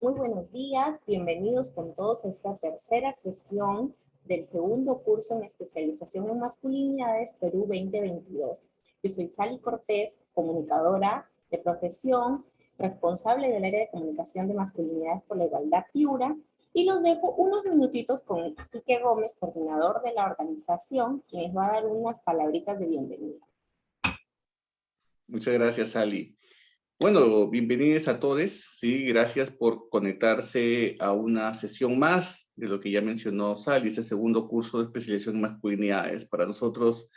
Muy buenos días, bienvenidos con todos a esta tercera sesión del segundo curso en especialización en masculinidades Perú 2022. Yo soy Sally Cortés, comunicadora de profesión, responsable del área de comunicación de masculinidades por la igualdad Piura, y los dejo unos minutitos con Quique Gómez, coordinador de la organización, quien les va a dar unas palabritas de bienvenida. Muchas gracias, Ali. Bueno, bienvenidos a todos. Sí, gracias por conectarse a una sesión más de lo que ya mencionó Sally, este segundo curso de especialización en masculinidades. Para nosotros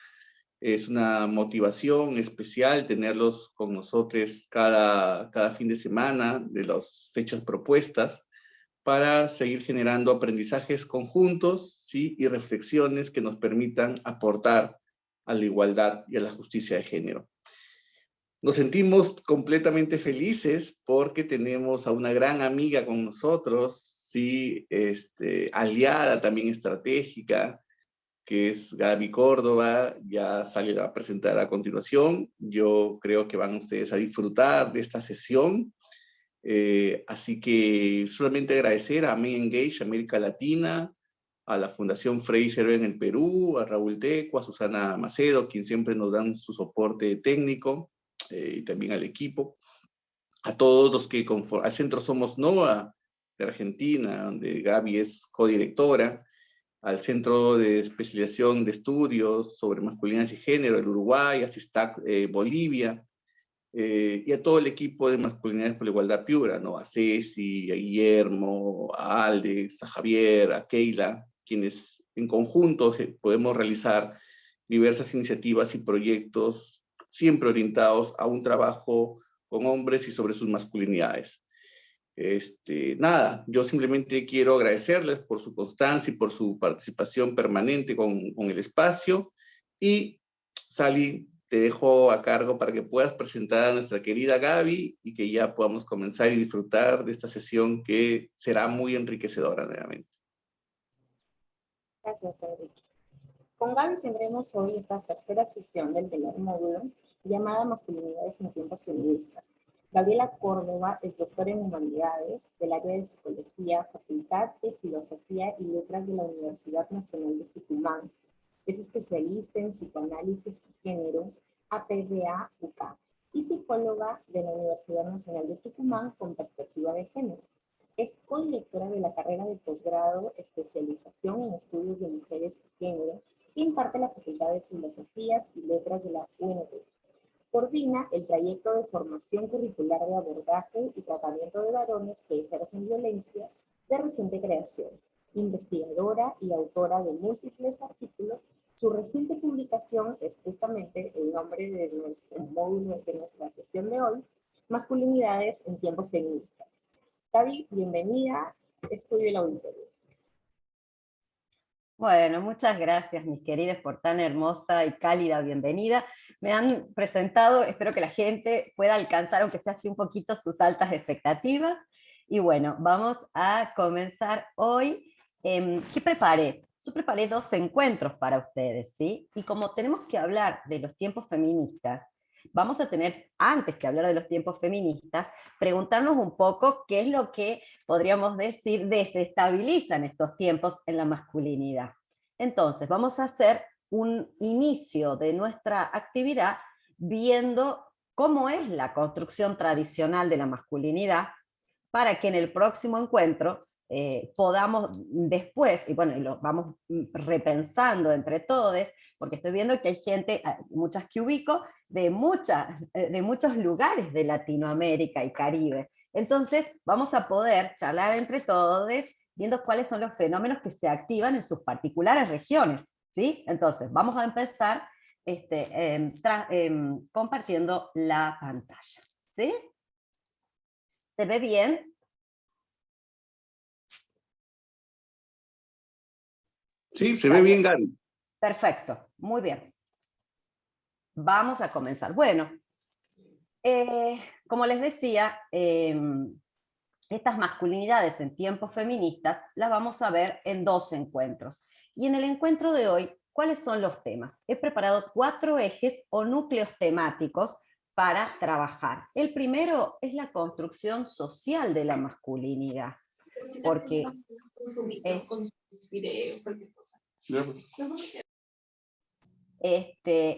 es una motivación especial tenerlos con nosotros cada fin de semana de las fechas propuestas para seguir generando aprendizajes conjuntos, ¿sí? Y reflexiones que nos permitan aportar a la igualdad y a la justicia de género. Nos sentimos completamente felices porque tenemos a una gran amiga con nosotros, sí, aliada también estratégica, que es Gaby Córdoba. Ya sale a presentar a continuación. Yo creo que van ustedes a disfrutar de esta sesión. Así que solamente agradecer a Men Engage América Latina, a la Fundación Fraser en el Perú, a Raúl Teco, a Susana Macedo, quien siempre nos dan su soporte técnico, y también al equipo, a todos los que conforman, al Centro Somos NOA de Argentina, donde Gaby es codirectora, al Centro de Especialización de Estudios sobre Masculinidades y Género del Uruguay, a CISTAC Bolivia, y a todo el equipo de Masculinidades por la Igualdad Piura, ¿no? A Ceci, a Guillermo, a Alex, a Javier, a Keila, quienes en conjunto podemos realizar diversas iniciativas y proyectos siempre orientados a un trabajo con hombres y sobre sus masculinidades. Nada, yo simplemente quiero agradecerles por su constancia y por su participación permanente con el espacio. Y Sally, te dejo a cargo para que puedas presentar a nuestra querida Gaby y que ya podamos comenzar y disfrutar de esta sesión que será muy enriquecedora nuevamente. Gracias, Enrique. Con Gaby tendremos hoy esta tercera sesión del primer módulo llamada Masculinidades en tiempos feministas. Gabriela Córdoba es doctora en Humanidades del área de Psicología, Facultad de Filosofía y Letras de la Universidad Nacional de Tucumán. Es especialista en psicoanálisis y género, APBA-UK, y psicóloga de la Universidad Nacional de Tucumán con perspectiva de género. Es codirectora de la carrera de posgrado Especialización en Estudios de Mujeres y Género que imparte la Facultad de Filosofías y Letras de la UNB. Coordina el trayecto de formación curricular de abordaje y tratamiento de varones que ejercen violencia de reciente creación. Investigadora y autora de múltiples artículos, su reciente publicación es justamente el nombre de nuestro módulo de nuestra sesión de hoy, Masculinidades en tiempos feministas. Gaby, bienvenida, es tuyo el auditorio. Bueno, muchas gracias, mis queridas, por tan hermosa y cálida bienvenida. Me han presentado, espero que la gente pueda alcanzar, aunque sea así un poquito, sus altas expectativas. Y bueno, vamos a comenzar hoy. ¿Qué preparé? Yo preparé 2 encuentros para ustedes, ¿sí? Y como tenemos que hablar de los tiempos feministas, vamos a tener, antes que hablar de los tiempos feministas, preguntarnos un poco qué es lo que podríamos decir desestabiliza en estos tiempos en la masculinidad. Entonces, vamos a hacer un inicio de nuestra actividad viendo cómo es la construcción tradicional de la masculinidad, para que en el próximo encuentro podamos después, y bueno, lo vamos repensando entre todos, porque estoy viendo que hay gente, muchas que ubico, de muchos lugares de Latinoamérica y Caribe. Entonces vamos a poder charlar entre todos, viendo cuáles son los fenómenos que se activan en sus particulares regiones, ¿sí? Entonces vamos a empezar compartiendo la pantalla, ¿sí? ¿Se ve bien? Sí, se ve bien, Gaby. Perfecto, muy bien. Vamos a comenzar. Bueno, como les decía, estas masculinidades en tiempos feministas las vamos a ver en 2 encuentros. Y en el encuentro de hoy, ¿cuáles son los temas? He preparado 4 ejes o núcleos temáticos para trabajar. El primero es la construcción social de la masculinidad, porque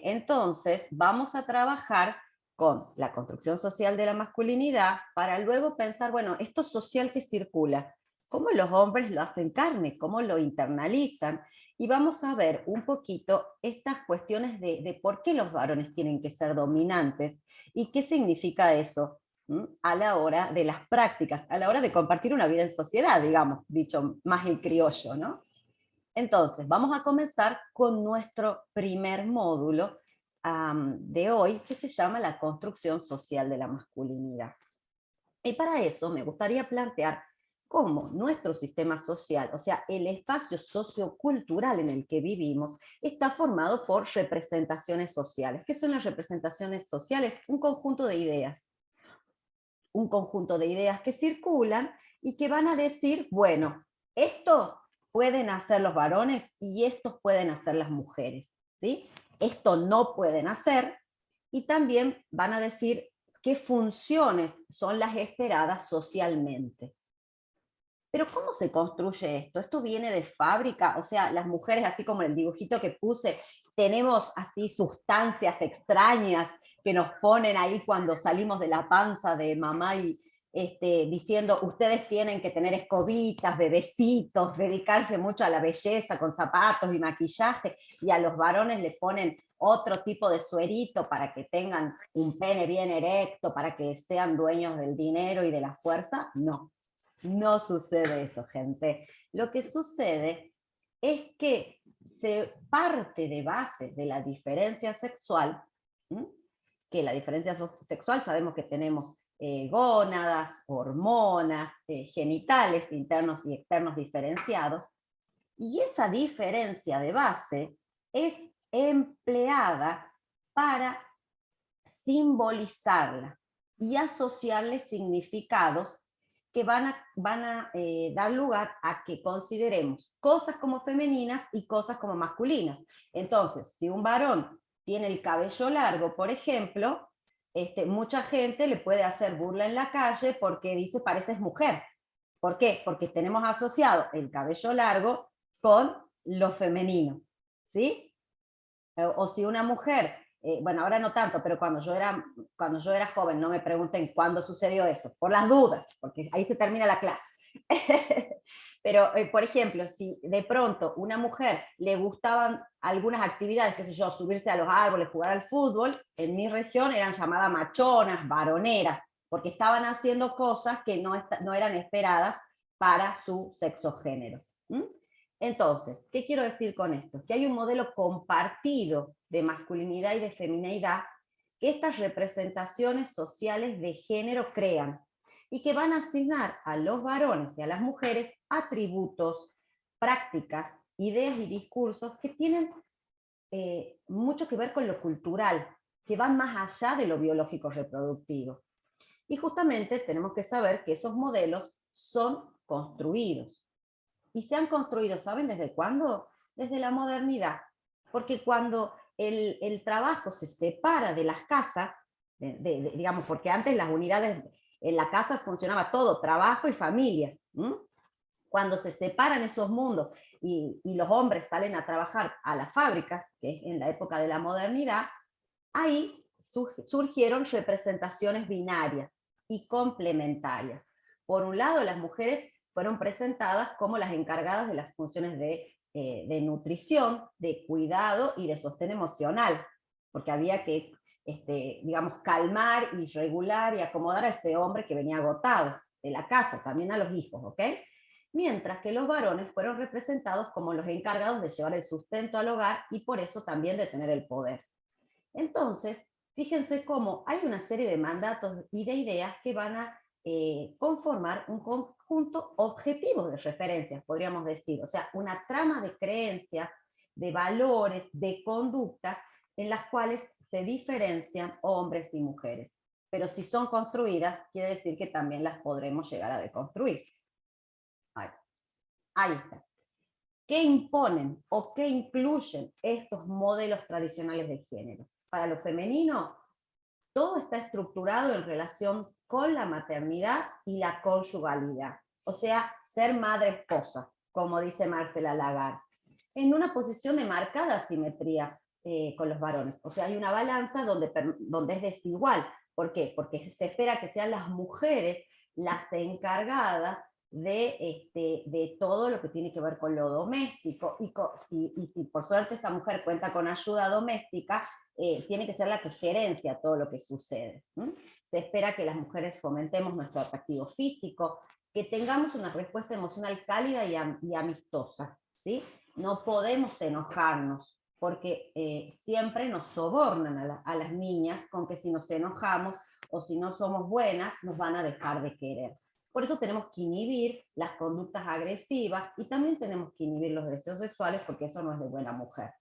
entonces vamos a trabajar con la construcción social de la masculinidad para luego pensar, bueno, esto social que circula, cómo los hombres lo hacen carne, cómo lo internalizan, y vamos a ver un poquito estas cuestiones de por qué los varones tienen que ser dominantes y qué significa eso a la hora de las prácticas, a la hora de compartir una vida en sociedad, digamos, dicho más el criollo, ¿no? Entonces, vamos a comenzar con nuestro primer módulo de hoy, que se llama la construcción social de la masculinidad. Y para eso me gustaría plantear cómo nuestro sistema social, o sea, el espacio sociocultural en el que vivimos, está formado por representaciones sociales. ¿Qué son las representaciones sociales? Un conjunto de ideas. Un conjunto de ideas que circulan y que van a decir, bueno, esto pueden hacer los varones y esto pueden hacer las mujeres, ¿sí? Esto no pueden hacer, y también van a decir qué funciones son las esperadas socialmente. Pero ¿cómo se construye esto? ¿Esto viene de fábrica? O sea, las mujeres, así como el dibujito que puse, tenemos así sustancias extrañas que nos ponen ahí cuando salimos de la panza de mamá y diciendo, ustedes tienen que tener escobitas, bebecitos, dedicarse mucho a la belleza con zapatos y maquillaje, y a los varones les ponen otro tipo de suerito para que tengan un pene bien erecto, para que sean dueños del dinero y de la fuerza. No. No sucede eso, gente. Lo que sucede es que se parte de base de la diferencia sexual, que la diferencia sexual sabemos que tenemos gónadas, hormonas, genitales internos y externos diferenciados, y esa diferencia de base es empleada para simbolizarla y asociarle significados que van a dar lugar a que consideremos cosas como femeninas y cosas como masculinas. Entonces, si un varón tiene el cabello largo, por ejemplo, mucha gente le puede hacer burla en la calle porque dice pareces mujer. ¿Por qué? Porque tenemos asociado el cabello largo con lo femenino, ¿sí? O si una mujer, bueno, ahora no tanto, pero cuando yo era joven, no me pregunten cuándo sucedió eso, por las dudas, porque ahí se termina la clase. Pero, por ejemplo, si de pronto una mujer le gustaban algunas actividades, qué sé yo, subirse a los árboles, jugar al fútbol, en mi región eran llamadas machonas, varoneras, porque estaban haciendo cosas que no eran esperadas para su sexo género. Entonces, ¿qué quiero decir con esto? Que hay un modelo compartido de masculinidad y de feminidad que estas representaciones sociales de género crean y que van a asignar a los varones y a las mujeres atributos, prácticas, ideas y discursos que tienen mucho que ver con lo cultural, que van más allá de lo biológico reproductivo. Y justamente tenemos que saber que esos modelos son construidos. Y se han construido, ¿saben desde cuándo? Desde la modernidad. Porque cuando el trabajo se separa de las casas, digamos, porque antes las unidades, en la casa funcionaba todo, trabajo y familia. Cuando se separan esos mundos y los hombres salen a trabajar a las fábricas, que es en la época de la modernidad, ahí surgieron representaciones binarias y complementarias. Por un lado, las mujeres fueron presentadas como las encargadas de las funciones de nutrición, de cuidado y de sostén emocional, porque había que, digamos, calmar y regular y acomodar a ese hombre que venía agotado de la casa, también a los hijos, ¿ok? Mientras que los varones fueron representados como los encargados de llevar el sustento al hogar y por eso también de tener el poder. Entonces, fíjense cómo hay una serie de mandatos y de ideas que van a conformar un conjunto objetivo de referencias, podríamos decir, o sea, una trama de creencias, de valores, de conductas en las cuales se diferencian hombres y mujeres. Pero si son construidas, quiere decir que también las podremos llegar a deconstruir. Ahí está. ¿Qué imponen o qué incluyen estos modelos tradicionales de género? Para lo femenino, todo está estructurado en relación con la maternidad y la conyugalidad. O sea, ser madre-esposa, como dice Marcela Lagarde, en una posición de marcada asimetría con los varones. O sea, hay una balanza donde es desigual. ¿Por qué? Porque se espera que sean las mujeres las encargadas de todo lo que tiene que ver con lo doméstico, y si por suerte esta mujer cuenta con ayuda doméstica, tiene que ser la que gerencia todo lo que sucede. Se espera que las mujeres fomentemos nuestro atractivo físico, que tengamos una respuesta emocional cálida y amistosa, ¿sí? No podemos enojarnos, porque siempre nos sobornan a las niñas con que si nos enojamos o si no somos buenas, nos van a dejar de querer. Por eso tenemos que inhibir las conductas agresivas y también tenemos que inhibir los deseos sexuales, porque eso no es de buena mujer.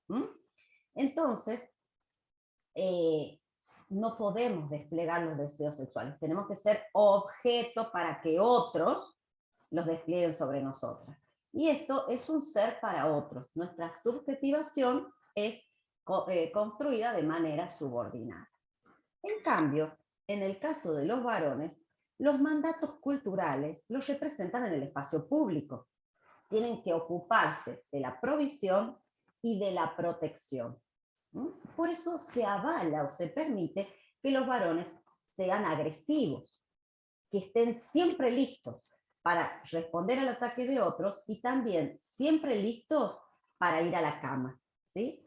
Entonces, no podemos desplegar los deseos sexuales. Tenemos que ser objeto para que otros los desplieguen sobre nosotras. Y esto es un ser para otros. Nuestra subjetivación es construida de manera subordinada. En cambio, en el caso de los varones, los mandatos culturales los representan en el espacio público. Tienen que ocuparse de la provisión y de la protección. Por eso se avala o se permite que los varones sean agresivos, que estén siempre listos para responder al ataque de otros y también siempre listos para ir a la cama, ¿sí?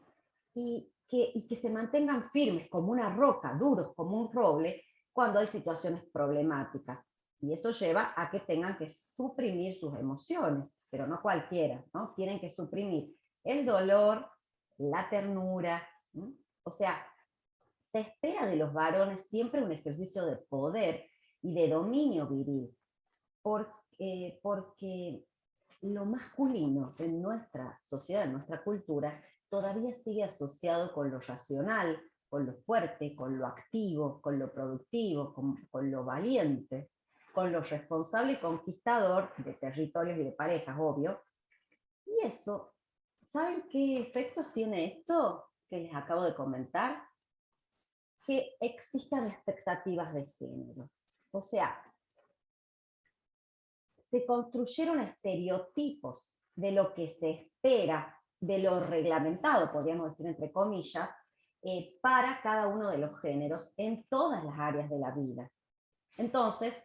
Y que se mantengan firmes como una roca, duros como un roble, cuando hay situaciones problemáticas. Y eso lleva a que tengan que suprimir sus emociones, pero no cualquiera, ¿no? Tienen que suprimir el dolor, la ternura, ¿no? O sea, se espera de los varones siempre un ejercicio de poder y de dominio viril, porque lo masculino en nuestra sociedad, en nuestra cultura, todavía sigue asociado con lo racional, con lo fuerte, con lo activo, con lo productivo, con lo valiente, con lo responsable y conquistador de territorios y de parejas, obvio. Y eso, ¿saben qué efectos tiene esto que les acabo de comentar? Que existan expectativas de género. O sea, se construyeron estereotipos de lo que se espera, de lo reglamentado, podríamos decir entre comillas, para cada uno de los géneros en todas las áreas de la vida. Entonces,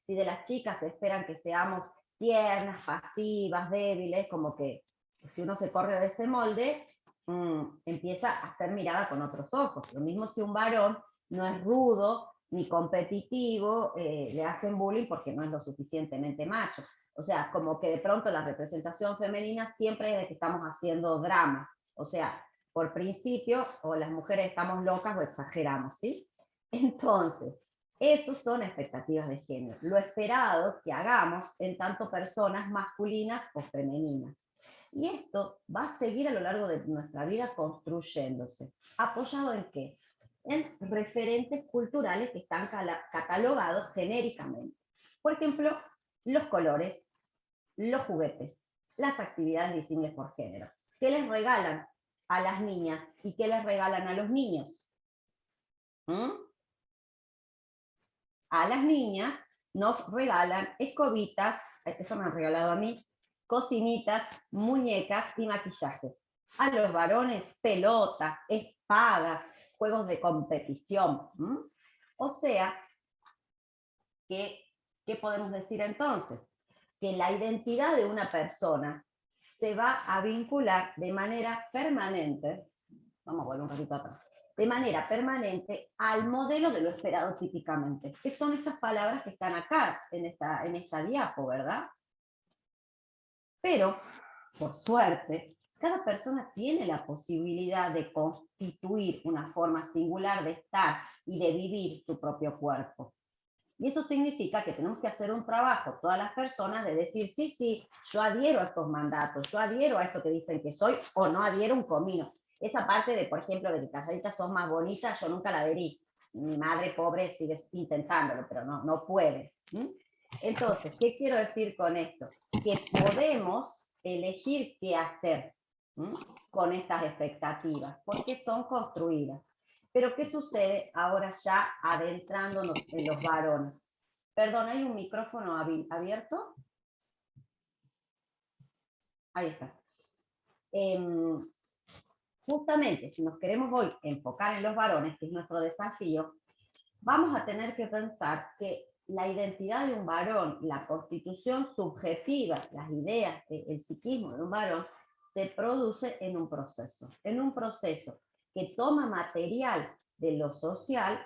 si de las chicas se esperan que seamos tiernas, pasivas, débiles, como que si uno se corre de ese molde, empieza a ser mirada con otros ojos. Lo mismo si un varón no es rudo ni competitivo, le hacen bullying porque no es lo suficientemente macho. O sea, como que de pronto la representación femenina siempre es de que estamos haciendo dramas. O sea, por principio, o las mujeres estamos locas o exageramos, ¿sí? Entonces, esos son expectativas de género. Lo esperado que hagamos en tanto personas masculinas o femeninas. Y esto va a seguir a lo largo de nuestra vida construyéndose. ¿Apoyado en qué? En referentes culturales que están catalogados genéricamente. Por ejemplo, los colores, los juguetes, las actividades visibles por género. ¿Qué les regalan a las niñas y qué les regalan a los niños? A las niñas nos regalan escobitas, eso me han regalado a mí, cocinitas, muñecas y maquillajes. A los varones, pelotas, espadas, juegos de competición. O sea, ¿qué podemos decir entonces? Que la identidad de una persona se va a vincular de manera permanente, vamos a volver un ratito atrás, de manera permanente al modelo de lo esperado típicamente, que son estas palabras que están acá, en esta diapo, ¿verdad? Pero, por suerte, cada persona tiene la posibilidad de constituir una forma singular de estar y de vivir su propio cuerpo. Y eso significa que tenemos que hacer un trabajo, todas las personas, de decir, sí, yo adhiero a estos mandatos, yo adhiero a esto que dicen que soy, o no adhiero un comino. Esa parte de, por ejemplo, de que calladitas sos más bonitas, yo nunca la adherí. Mi madre pobre sigue intentándolo, pero no puede. Entonces, ¿qué quiero decir con esto? Que podemos elegir qué hacer con estas expectativas, porque son construidas. Pero ¿qué sucede ahora ya adentrándonos en los varones? Perdón, ¿hay un micrófono abierto? Ahí está. Justamente, si nos queremos hoy enfocar en los varones, que es nuestro desafío, vamos a tener que pensar que la identidad de un varón, la constitución subjetiva, las ideas, el psiquismo de un varón, se produce en un proceso que toma material de lo social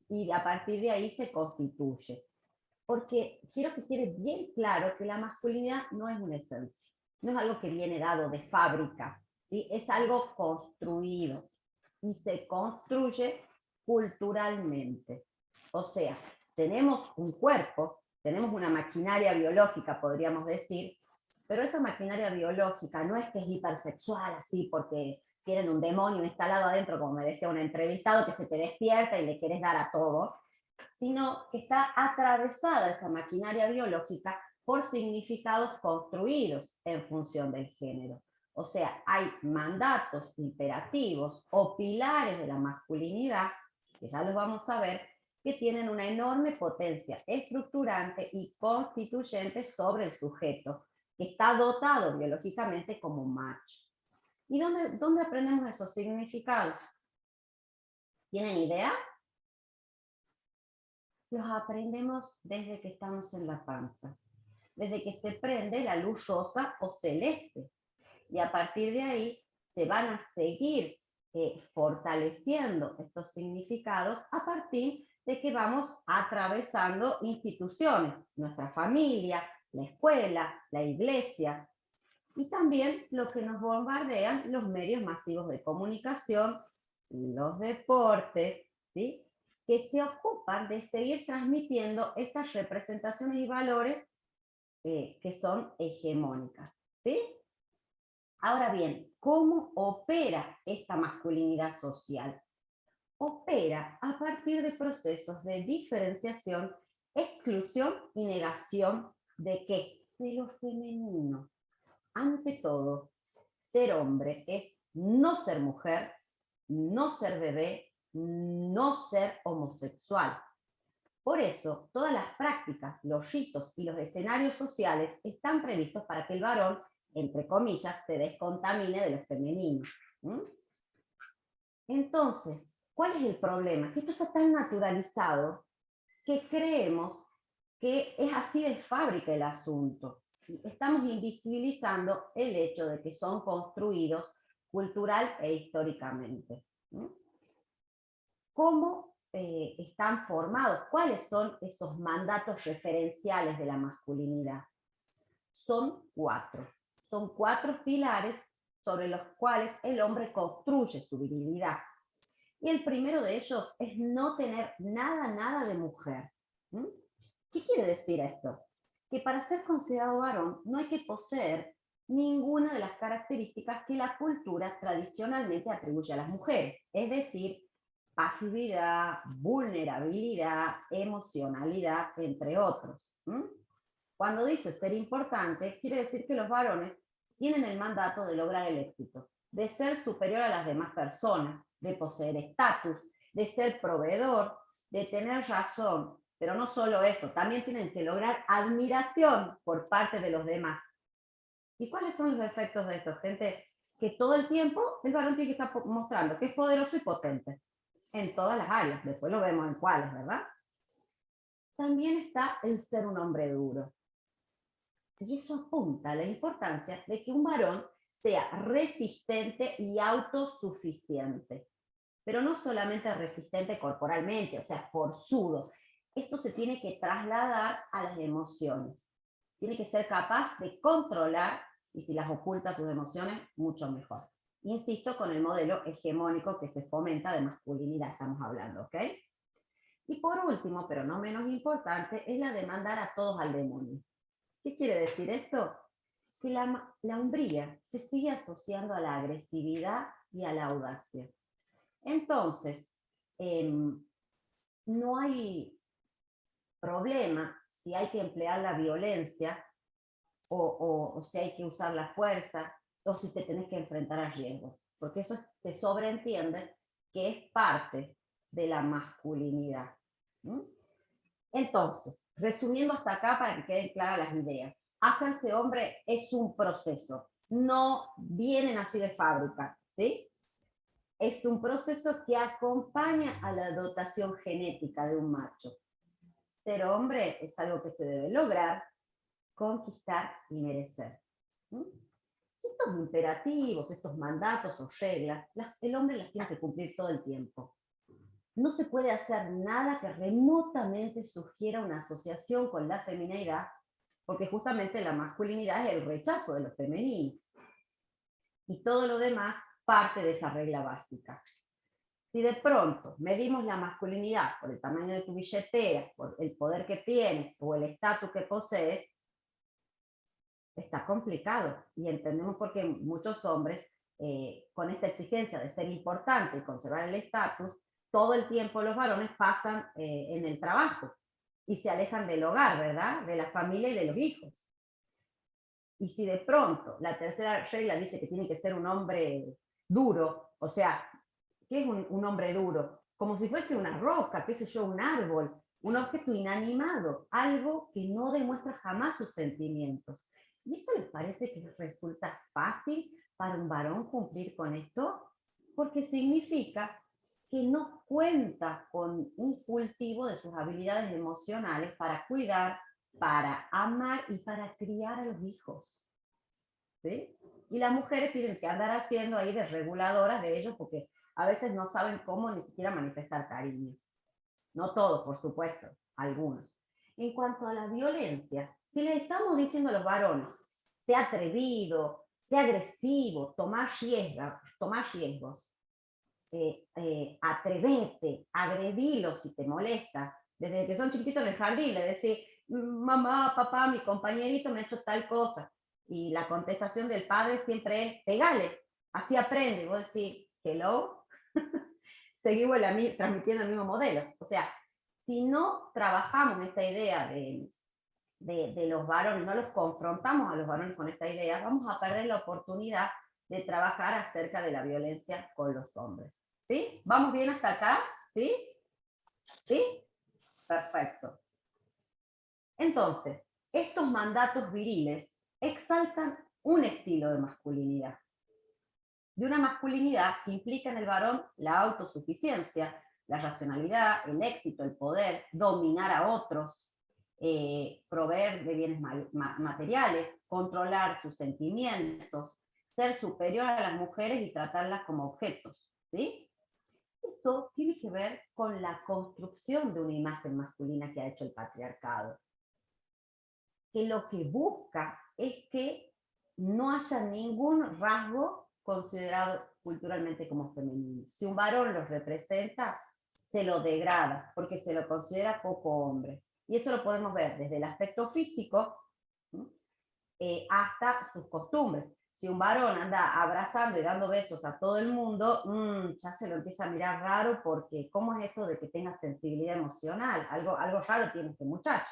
y a partir de ahí se constituye. Porque quiero que quede bien claro que la masculinidad no es una esencia, no es algo que viene dado de fábrica, ¿sí? Es algo construido y se construye culturalmente. O sea, tenemos un cuerpo, tenemos una maquinaria biológica, podríamos decir, pero esa maquinaria biológica no es que es hipersexual, así, porque tienen un demonio instalado adentro, como me decía un entrevistado, que se te despierta y le quieres dar a todo, sino que está atravesada esa maquinaria biológica por significados construidos en función del género. O sea, hay mandatos imperativos o pilares de la masculinidad, que ya los vamos a ver, que tienen una enorme potencia estructurante y constituyente sobre el sujeto, que está dotado biológicamente como macho. ¿Y dónde aprendemos esos significados? ¿Tienen idea? Los aprendemos desde que estamos en la panza, desde que se prende la luz rosa o celeste. Y a partir de ahí se van a seguir fortaleciendo estos significados a partir de que vamos atravesando instituciones, nuestra familia, la escuela, la iglesia, y también lo que nos bombardean los medios masivos de comunicación, los deportes, ¿sí? Que se ocupan de seguir transmitiendo estas representaciones y valores que son hegemónicas, ¿sí? Ahora bien, ¿cómo opera esta masculinidad social? Opera a partir de procesos de diferenciación, exclusión y negación ¿de qué? De lo femenino. Ante todo, ser hombre es no ser mujer, no ser bebé, no ser homosexual. Por eso, todas las prácticas, los ritos y los escenarios sociales están previstos para que el varón, entre comillas, se descontamine de lo femenino. Entonces, ¿cuál es el problema? Que esto está tan naturalizado que creemos que es así de fábrica el asunto. Estamos invisibilizando el hecho de que son construidos cultural e históricamente. ¿Cómo están formados? ¿Cuáles son esos mandatos referenciales de la masculinidad? Son cuatro. Son cuatro pilares sobre los cuales el hombre construye su virilidad. Y el primero de ellos es no tener nada de mujer. ¿Qué quiere decir esto? Que para ser considerado varón no hay que poseer ninguna de las características que la cultura tradicionalmente atribuye a las mujeres, es decir, pasividad, vulnerabilidad, emocionalidad, entre otros. Cuando dice ser importante, quiere decir que los varones tienen el mandato de lograr el éxito, de ser superior a las demás personas, de poseer estatus, de ser proveedor, de tener razón. Pero no solo eso, también tienen que lograr admiración por parte de los demás. ¿Y cuáles son los efectos de esto, gente? Que todo el tiempo el varón tiene que estar mostrando que es poderoso y potente en todas las áreas. Después lo vemos en cuáles, ¿verdad? También está el ser un hombre duro. Y eso apunta a la importancia de que un varón sea resistente y autosuficiente. Pero no solamente resistente corporalmente, o sea, forzudo. Esto se tiene que trasladar a las emociones. Tiene que ser capaz de controlar, y si las oculta sus emociones, mucho mejor. Insisto, con el modelo hegemónico que se fomenta de masculinidad estamos hablando, ¿ok? Y por último, pero no menos importante, es la de mandar a todos al demonio. ¿Qué quiere decir esto? Que la hombría se sigue asociando a la agresividad y a la audacia. Entonces, no hay problema si hay que emplear la violencia o si hay que usar la fuerza o si te tenés que enfrentar a riesgos, porque eso se sobreentiende que es parte de la masculinidad. ¿Mm? Entonces, resumiendo hasta acá para que queden claras las ideas, hacerse hombre es un proceso, no vienen así de fábrica, ¿sí? Es un proceso que acompaña a la dotación genética de un macho. Ser hombre es algo que se debe lograr, conquistar y merecer. ¿Mm? Estos imperativos, estos mandatos o reglas, el hombre las tiene que cumplir todo el tiempo. No se puede hacer nada que remotamente sugiera una asociación con la feminidad, porque justamente la masculinidad es el rechazo de lo femenino. Y todo lo demás parte de esa regla básica. Si de pronto medimos la masculinidad por el tamaño de tu billetera, por el poder que tienes o el estatus que posees, está complicado. Y entendemos por qué muchos hombres, con esta exigencia de ser importante y conservar el estatus, todo el tiempo los varones pasan en el trabajo y se alejan del hogar, ¿verdad? De la familia y de los hijos. Y si de pronto la tercera regla dice que tiene que ser un hombre duro, o sea, ¿qué es un hombre duro? Como si fuese una roca, qué sé yo, un árbol, un objeto inanimado, algo que no demuestra jamás sus sentimientos. ¿Y eso les parece que resulta fácil para un varón cumplir con esto? Porque significa que no cuenta con un cultivo de sus habilidades emocionales para cuidar, para amar y para criar a los hijos. ¿Sí? Y las mujeres tienen que andar haciendo ahí de reguladoras de ellos porque a veces no saben cómo ni siquiera manifestar cariño. No todos, por supuesto, algunos. En cuanto a la violencia, si le estamos diciendo a los varones, sea atrevido, sea agresivo, tomar riesgos, atrevete, agredilo si te molesta, desde que son chiquititos en el jardín, le decís, mamá, papá, mi compañerito me ha hecho tal cosa, y la contestación del padre siempre es, pegale, así aprende, y vos decís, hello, seguimos transmitiendo el mismo modelo, o sea, si no trabajamos esta idea de los varones, no los confrontamos a los varones con esta idea, vamos a perder la oportunidad de trabajar acerca de la violencia con los hombres. ¿Sí? ¿Vamos bien hasta acá? ¿Sí? ¿Sí? Perfecto. Entonces, estos mandatos viriles exaltan un estilo de masculinidad. De una masculinidad que implica en el varón la autosuficiencia, la racionalidad, el éxito, el poder, dominar a otros, proveer de bienes materiales, controlar sus sentimientos, ser superior a las mujeres y tratarlas como objetos. ¿Sí? Esto tiene que ver con la construcción de una imagen masculina que ha hecho el patriarcado, que lo que busca es que no haya ningún rasgo considerado culturalmente como femenino. Si un varón los representa, se lo degrada, porque se lo considera poco hombre. Y eso lo podemos ver desde el aspecto físico hasta sus costumbres. Si un varón anda abrazando y dando besos a todo el mundo, ya se lo empieza a mirar raro porque ¿cómo es esto de que tenga sensibilidad emocional? Algo raro tiene este muchacho.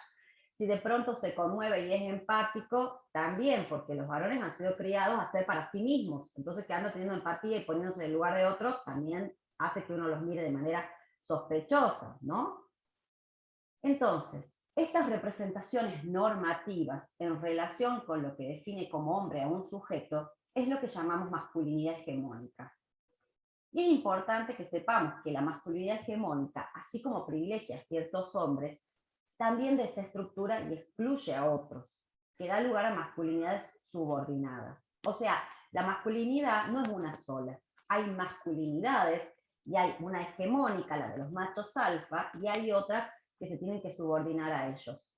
Si de pronto se conmueve y es empático, también, porque los varones han sido criados a ser para sí mismos. Entonces, que anda teniendo empatía y poniéndose en el lugar de otros, también hace que uno los mire de manera sospechosa, ¿no? Entonces, estas representaciones normativas en relación con lo que define como hombre a un sujeto es lo que llamamos masculinidad hegemónica. Y es importante que sepamos que la masculinidad hegemónica, así como privilegia a ciertos hombres, también desestructura y excluye a otros, que da lugar a masculinidades subordinadas. O sea, la masculinidad no es una sola. Hay masculinidades y hay una hegemónica, la de los machos alfa, y hay otras que se tienen que subordinar a ellos.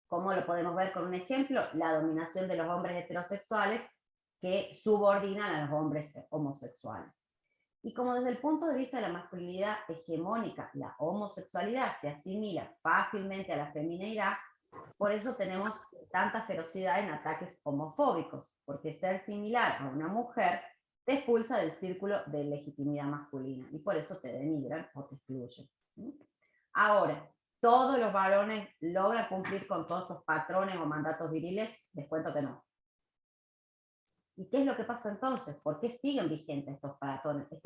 ¿Cómo lo podemos ver con un ejemplo? La dominación de los hombres heterosexuales que subordinan a los hombres homosexuales. Y como desde el punto de vista de la masculinidad hegemónica, la homosexualidad se asimila fácilmente a la feminidad, por eso tenemos tanta ferocidad en ataques homofóbicos, porque ser similar a una mujer te expulsa del círculo de legitimidad masculina, y por eso te denigran o te excluyen. Ahora, ¿todos los varones logran cumplir con todos estos patrones o mandatos viriles? Les cuento que no. ¿Y qué es lo que pasa entonces? ¿Por qué siguen vigentes estos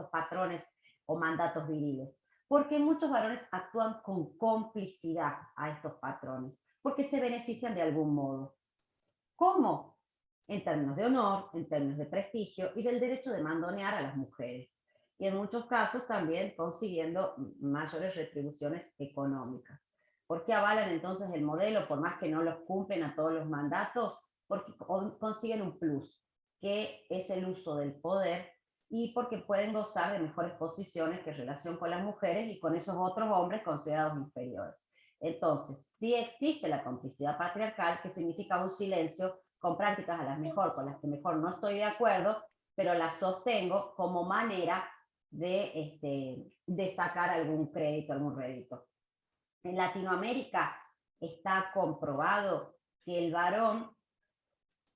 patrones o mandatos viriles. Porque muchos varones actúan con complicidad a estos patrones, porque se benefician de algún modo. ¿Cómo? En términos de honor, en términos de prestigio y del derecho de mandonear a las mujeres. Y en muchos casos también consiguiendo mayores retribuciones económicas. ¿Por qué avalan entonces el modelo, por más que no los cumplen a todos los mandatos? Porque consiguen un plus, que es el uso del poder, y porque pueden gozar de mejores posiciones que en relación con las mujeres y con esos otros hombres considerados inferiores. Entonces, sí existe la complicidad patriarcal, que significa un silencio con prácticas a las mejor, con las que mejor no estoy de acuerdo, pero las sostengo como manera de sacar algún crédito, algún rédito. En Latinoamérica está comprobado que el varón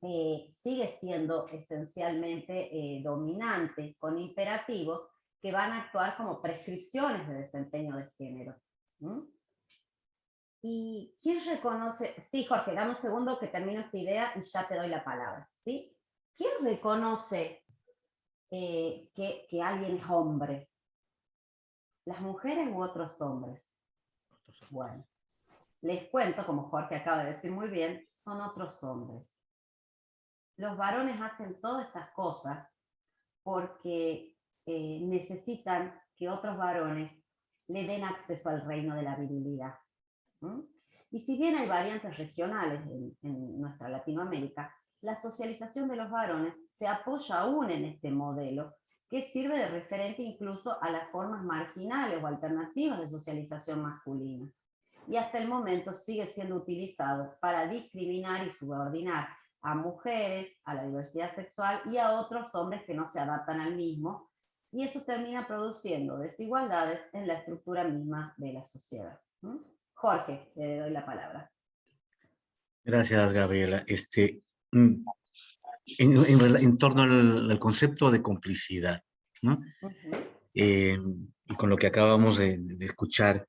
sigue siendo esencialmente dominante, con imperativos que van a actuar como prescripciones de desempeño de género. ¿Mm? ¿Y quién reconoce? Sí, Jorge, dame un segundo que termino esta idea y ya te doy la palabra. ¿Sí? ¿Quién reconoce que alguien es hombre? ¿Las mujeres u otros hombres? Bueno, les cuento, como Jorge acaba de decir muy bien, son otros hombres. Los varones hacen todas estas cosas porque necesitan que otros varones le den acceso al reino de la virilidad. ¿Mm? Y si bien hay variantes regionales en nuestra Latinoamérica, la socialización de los varones se apoya aún en este modelo, que sirve de referente incluso a las formas marginales o alternativas de socialización masculina. Y hasta el momento sigue siendo utilizado para discriminar y subordinar a mujeres, a la diversidad sexual y a otros hombres que no se adaptan al mismo, y eso termina produciendo desigualdades en la estructura misma de la sociedad. ¿Mm? Jorge, le doy la palabra. Gracias, Gabriela. En torno al concepto de complicidad, ¿no? Y con lo que acabamos de escuchar,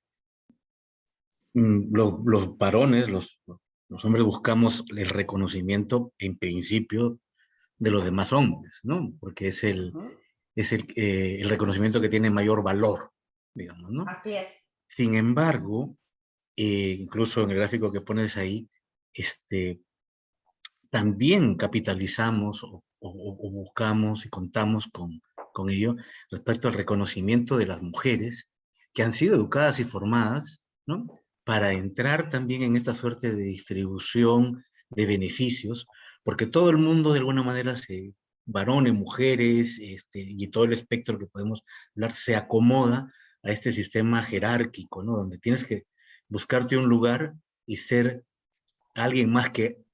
los varones, los hombres buscamos el reconocimiento en principio de los demás hombres, ¿no? Porque es el reconocimiento que tiene mayor valor, digamos, ¿no? Así es. Sin embargo, incluso en el gráfico que pones ahí, también capitalizamos o buscamos y contamos con ello respecto al reconocimiento de las mujeres que han sido educadas y formadas, ¿no? Para entrar también en esta suerte de distribución de beneficios, porque todo el mundo de alguna manera, varones, mujeres, y todo el espectro que podemos hablar, se acomoda a este sistema jerárquico, ¿no? Donde tienes que buscarte un lugar y ser alguien más que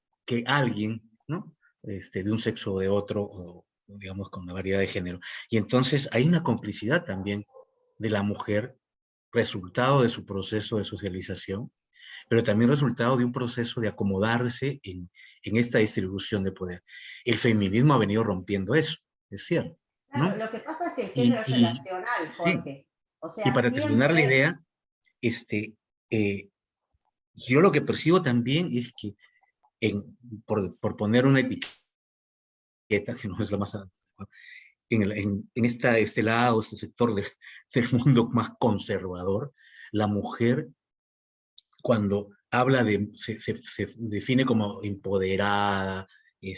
alguien, ¿no? De un sexo o de otro, o digamos con una variedad de género. Y entonces hay una complicidad también de la mujer, resultado de su proceso de socialización, pero también resultado de un proceso de acomodarse en esta distribución de poder. El feminismo ha venido rompiendo eso, es cierto, ¿no? Claro, lo que pasa es que el género es relacional, Jorge. Sí, O y sea, para terminar la siempre... idea, yo lo que percibo también es que por poner una etiqueta que no es la más adecuada, en este lado, este sector del mundo más conservador, la mujer, cuando habla se define como empoderada, y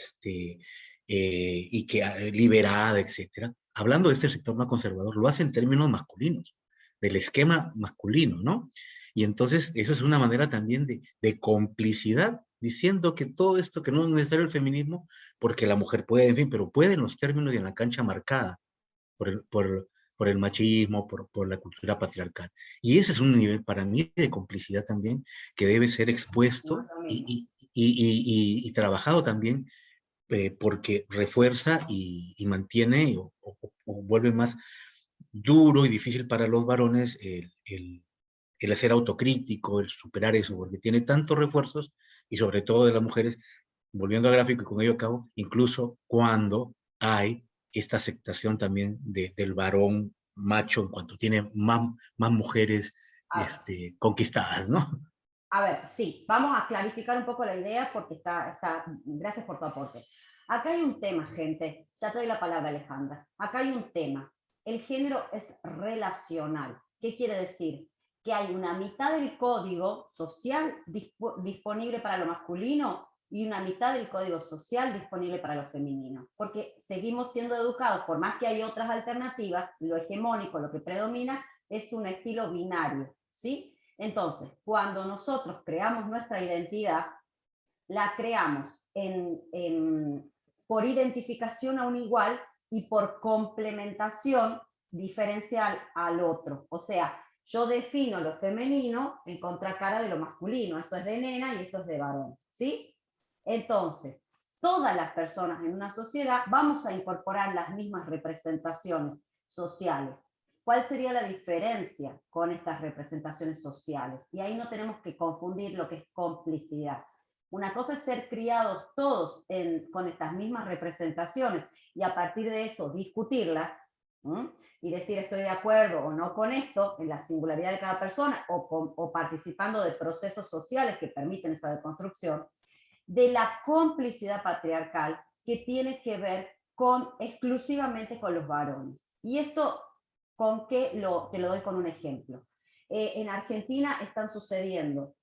que liberada, etcétera. Hablando de este sector más conservador, lo hace en términos masculinos, del esquema masculino, ¿no? Y entonces, esa es una manera también de complicidad, diciendo que todo esto, que no es necesario el feminismo, porque la mujer puede, en fin, pero puede en los términos y en la cancha marcada por el machismo, por la cultura patriarcal. Y ese es un nivel para mí de complicidad también que debe ser expuesto y trabajado también, porque refuerza y mantiene o vuelve más duro y difícil para los varones el hacer autocrítico, el superar eso, porque tiene tantos refuerzos, y sobre todo de las mujeres, volviendo al gráfico y con ello acabo, incluso cuando hay esta aceptación también del varón macho en cuanto tiene más mujeres conquistadas, ¿no? A ver, sí, vamos a clarificar un poco la idea porque gracias por tu aporte. Acá hay un tema, gente, ya te doy la palabra, Alejandra. Acá hay un tema. el género es relacional. ¿Qué quiere decir? Que hay una mitad del código social disponible para lo masculino y una mitad del código social disponible para lo femenino. Porque seguimos siendo educados, por más que hay otras alternativas, lo hegemónico, lo que predomina, es un estilo binario, ¿sí? Entonces, cuando nosotros creamos nuestra identidad, la creamos por identificación a un igual y por complementación diferencial al otro. O sea, yo defino lo femenino en contracara de lo masculino. Esto es de nena y esto es de varón, ¿sí? Entonces, todas las personas en una sociedad vamos a incorporar las mismas representaciones sociales. ¿Cuál sería la diferencia con estas representaciones sociales? Y ahí no tenemos que confundir lo que es complicidad. Una cosa es ser criados todos con estas mismas representaciones y a partir de eso discutirlas, ¿sí? Y decir estoy de acuerdo o no con esto, en la singularidad de cada persona, o participando de procesos sociales que permiten esa deconstrucción, de la complicidad patriarcal que tiene que ver exclusivamente con los varones. Y esto, ¿con qué te lo doy con un ejemplo? En Argentina están sucediendo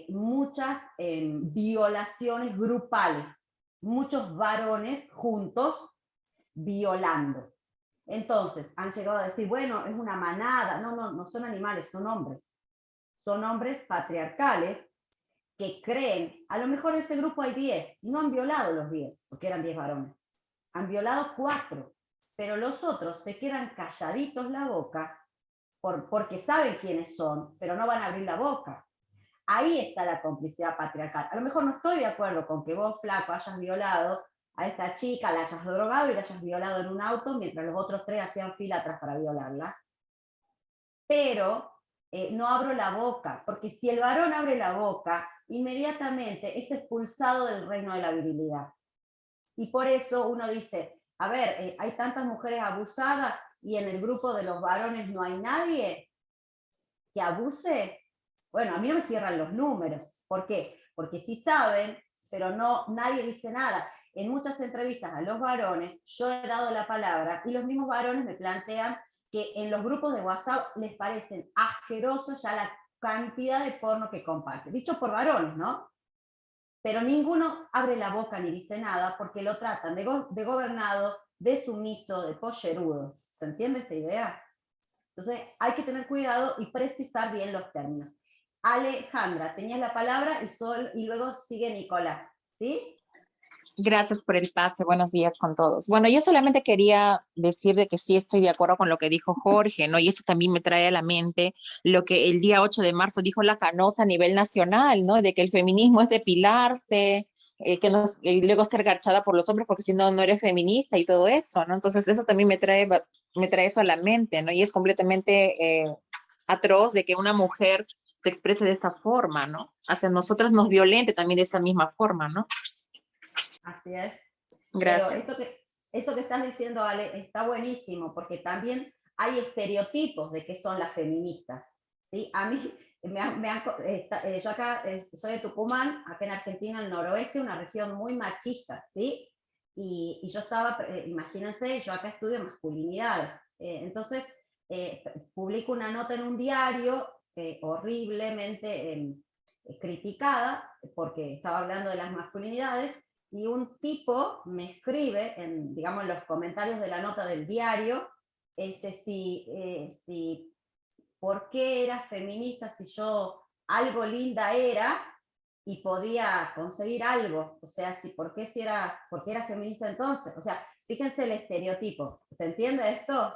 muchas violaciones grupales, muchos varones juntos violando. Entonces, han llegado a decir, bueno, es una manada. No son animales, son hombres. Son hombres patriarcales que creen, a lo mejor de ese grupo hay 10, no han violado los 10, porque eran 10 varones. Han violado 4, pero los otros se quedan calladitos la boca porque saben quiénes son, pero no van a abrir la boca. Ahí está la complicidad patriarcal. A lo mejor no estoy de acuerdo con que vos, flaco, hayas violado a esta chica, la hayas drogado y la hayas violado en un auto, mientras los otros 3 hacían fila atrás para violarla. Pero no abro la boca, porque si el varón abre la boca, inmediatamente es expulsado del reino de la virilidad. Y por eso uno dice, a ver, hay tantas mujeres abusadas y en el grupo de los varones no hay nadie que abuse. Bueno, a mí no me cierran los números. ¿Por qué? Porque sí saben, pero nadie dice nada. En muchas entrevistas a los varones, yo he dado la palabra y los mismos varones me plantean que en los grupos de WhatsApp les parecen asquerosos ya la cantidad de porno que comparten. Dicho por varones, ¿no? Pero ninguno abre la boca ni dice nada porque lo tratan de gobernado, de sumiso, de pollerudo. ¿Se entiende esta idea? Entonces hay que tener cuidado y precisar bien los términos. Alejandra, tenías la palabra y luego sigue Nicolás, ¿sí? Gracias por el pase, buenos días con todos. Bueno, yo solamente quería decir de que sí estoy de acuerdo con lo que dijo Jorge, ¿no? Y eso también me trae a la mente lo que el día 8 de marzo dijo la Canosa a nivel nacional, ¿no? De que el feminismo es depilarse, y luego ser garchada por los hombres porque si no, no eres feminista y todo eso, ¿no? Entonces eso también me trae eso a la mente, ¿no? Y es completamente atroz de que una mujer se exprese de esa forma, ¿no? Hacia nosotras nos violente también de esa misma forma, ¿no? Así es. Gracias. Pero eso que estás diciendo, Ale, está buenísimo, porque también hay estereotipos de qué son las feministas, ¿sí? A mí, yo acá soy de Tucumán, acá en Argentina, el noroeste, una región muy machista, ¿sí? Y yo estaba, imagínense, yo acá estudio masculinidades, entonces publico una nota en un diario horriblemente criticada, porque estaba hablando de las masculinidades, y un tipo me escribe, digamos, en los comentarios de la nota del diario, ¿por qué era feminista si yo algo linda era y podía conseguir algo? O sea, ¿por qué era feminista entonces? O sea, fíjense el estereotipo. ¿Se entiende esto?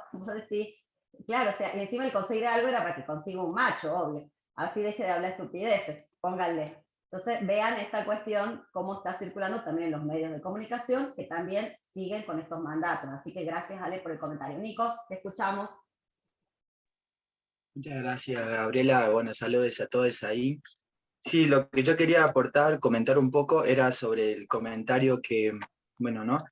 Claro, o sea, y encima el conseguir algo era para que consiga un macho, obvio. Así deje de hablar estupideces, pónganle. Entonces, vean esta cuestión, cómo está circulando también en los medios de comunicación, que también siguen con estos mandatos. Así que gracias, Ale, por el comentario. Nico, te escuchamos. Muchas gracias, Gabriela. Bueno, saludos a todos ahí. Sí, lo que yo quería aportar, comentar un poco, era sobre el comentario que, bueno, ¿no?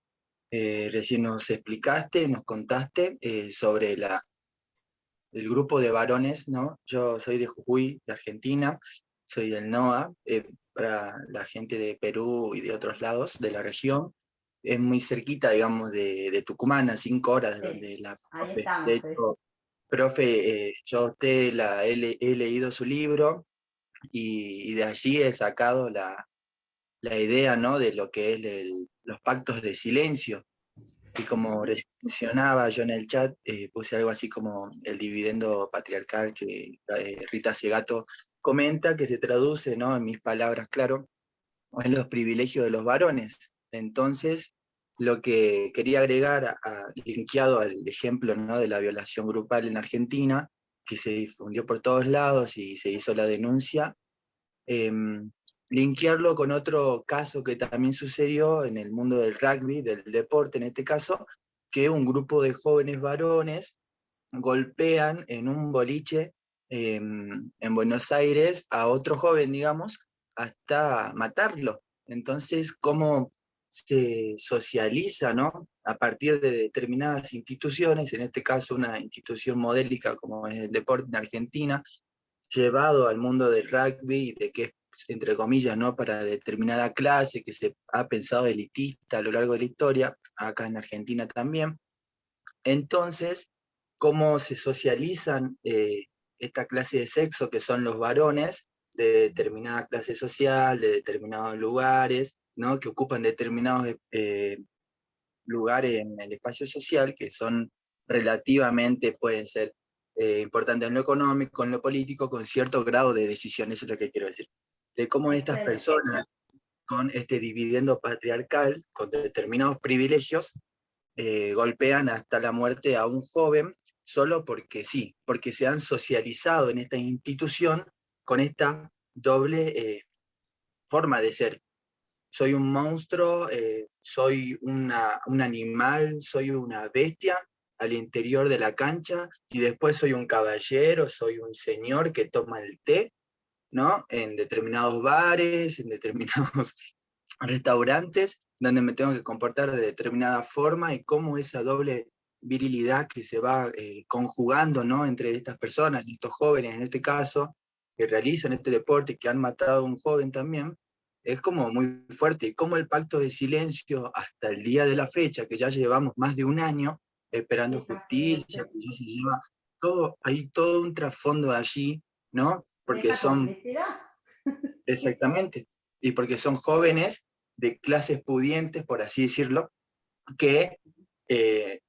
Recién nos explicaste, nos contaste sobre el grupo de varones, ¿no? Yo soy de Jujuy, de Argentina, soy del NOA, para la gente de Perú y de otros lados de la región. es muy cerquita, digamos, de Tucumán, a 5 horas, Sí, donde la ahí profe, estamos, de sí. hecho, profe, yo a usted he leído su libro, y de allí he sacado la idea, ¿no?, de lo que es los pactos de silencio. Y como recién mencionaba yo en el chat, puse algo así como el dividendo patriarcal que Rita Segato comenta, que se traduce, ¿no?, en mis palabras, claro, en los privilegios de los varones. Entonces, lo que quería agregar, linkeado al ejemplo, ¿no?, de la violación grupal en Argentina, que se difundió por todos lados y se hizo la denuncia, linkearlo con otro caso que también sucedió en el mundo del rugby, del deporte en este caso, que un grupo de jóvenes varones golpean en un boliche en Buenos Aires a otro joven, digamos, hasta matarlo. Entonces, cómo se socializa, ¿no?, a partir de determinadas instituciones, en este caso una institución modélica como es el deporte en Argentina, llevado al mundo del rugby, de que es, entre comillas, ¿no?, para determinada clase, que se ha pensado elitista a lo largo de la historia, acá en Argentina también. Entonces, cómo se socializan esta clase de sexo, que son los varones, de determinada clase social, de determinados lugares, ¿no?, que ocupan determinados lugares en el espacio social, que son relativamente, pueden ser importantes en lo económico, en lo político, con cierto grado de decisión, eso es lo que quiero decir. De cómo estas Excelente. personas, con este dividendo patriarcal, con determinados privilegios, golpean hasta la muerte a un joven, solo porque sí, porque se han socializado en esta institución con esta doble forma de ser. Soy un monstruo, soy un animal, soy una bestia al interior de la cancha, y después soy un caballero, soy un señor que toma el té, ¿no?, en determinados bares, en determinados restaurantes, donde me tengo que comportar de determinada forma, y cómo esa doble virilidad que se va conjugando, ¿no?, entre estas personas, estos jóvenes en este caso, que realizan este deporte, que han matado a un joven también, es como muy fuerte. Y cómo el pacto de silencio hasta el día de la fecha, que ya llevamos más de un año esperando justicia, que ya se lleva todo, hay todo un trasfondo allí, ¿no? Porque Esta son, complicidad. exactamente, y porque son jóvenes de clases pudientes, por así decirlo, que, eh,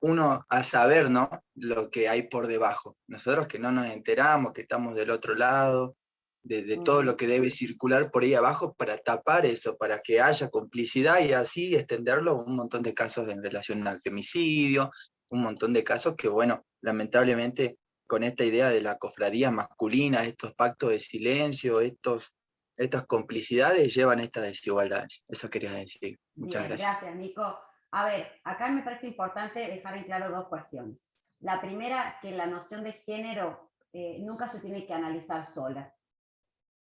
uno a saber, ¿no?, lo que hay por debajo. Nosotros que no nos enteramos, que estamos del otro lado, de todo lo que debe circular por ahí abajo para tapar eso, para que haya complicidad y así extenderlo a un montón de casos en relación al femicidio, un montón de casos que, bueno, lamentablemente con esta idea de la cofradía masculina, estos pactos de silencio, estas complicidades llevan a estas desigualdades. Eso quería decir. Muchas Bien, gracias. gracias, Nico. A ver, acá me parece importante dejar en claro dos cuestiones. La primera, que la noción de género nunca se tiene que analizar sola,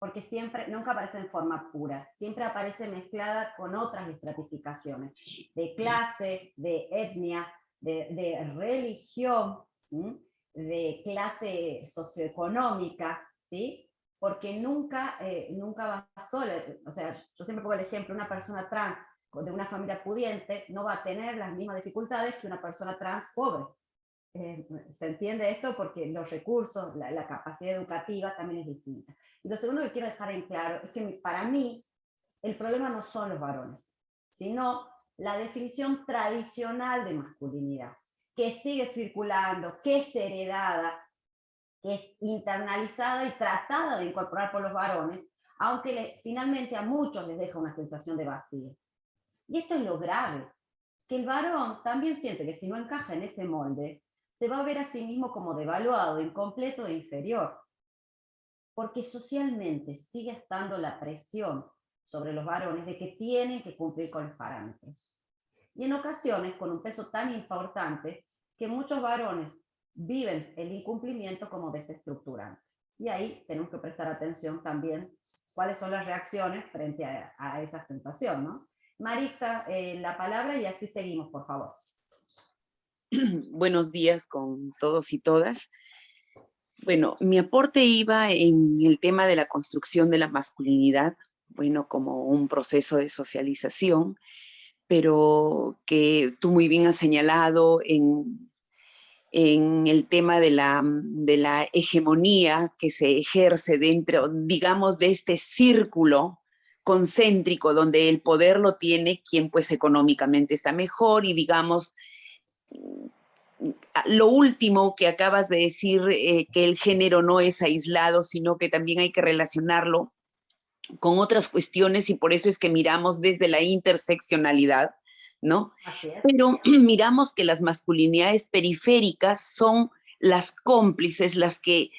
porque nunca aparece en forma pura, siempre aparece mezclada con otras estratificaciones, de clase, de etnia, de religión, ¿sí?, de clase socioeconómica, ¿sí?, porque nunca va sola. O sea, yo siempre pongo el ejemplo, una persona trans de una familia pudiente no va a tener las mismas dificultades que una persona trans pobre. ¿Se entiende esto? Porque los recursos, la capacidad educativa también es distinta. Y lo segundo que quiero dejar en claro es que para mí el problema no son los varones, sino la definición tradicional de masculinidad, que sigue circulando, que es heredada, que es internalizada y tratada de incorporar por los varones, aunque finalmente a muchos les deja una sensación de vacío. Y esto es lo grave, que el varón también siente que si no encaja en ese molde, se va a ver a sí mismo como devaluado, incompleto e inferior. Porque socialmente sigue estando la presión sobre los varones de que tienen que cumplir con los parámetros. Y en ocasiones con un peso tan importante que muchos varones viven el incumplimiento como desestructurante. Y ahí tenemos que prestar atención también cuáles son las reacciones frente a esa sensación, ¿no? Marixa, la palabra y así seguimos, por favor. Buenos días con todos y todas. Bueno, mi aporte iba en el tema de la construcción de la masculinidad, bueno, como un proceso de socialización, pero que tú muy bien has señalado en el tema de la hegemonía que se ejerce dentro, digamos, de este círculo concéntrico donde el poder lo tiene quien pues económicamente está mejor y digamos, lo último que acabas de decir, que el género no es aislado, sino que también hay que relacionarlo con otras cuestiones y por eso es que miramos desde la interseccionalidad, ¿no? Así es. Pero miramos que las masculinidades periféricas son las cómplices, las que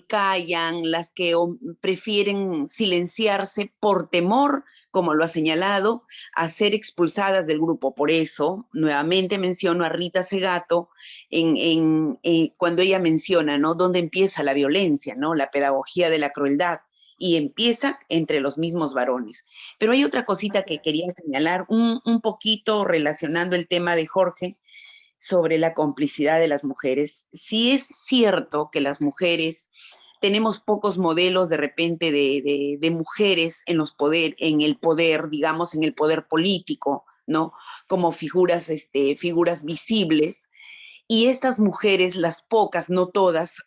callan, las que prefieren silenciarse por temor, como lo ha señalado, a ser expulsadas del grupo. Por eso, nuevamente menciono a Rita Segato cuando ella menciona, ¿no?, dónde empieza la violencia, ¿no?, la pedagogía de la crueldad, y empieza entre los mismos varones. Pero hay otra cosita que quería señalar, un poquito relacionando el tema de Jorge sobre la complicidad de las mujeres. Sí es cierto que las mujeres tenemos pocos modelos de repente de mujeres en el poder, digamos, en el poder político, ¿no? Como figuras visibles. Y estas mujeres, las pocas, no todas,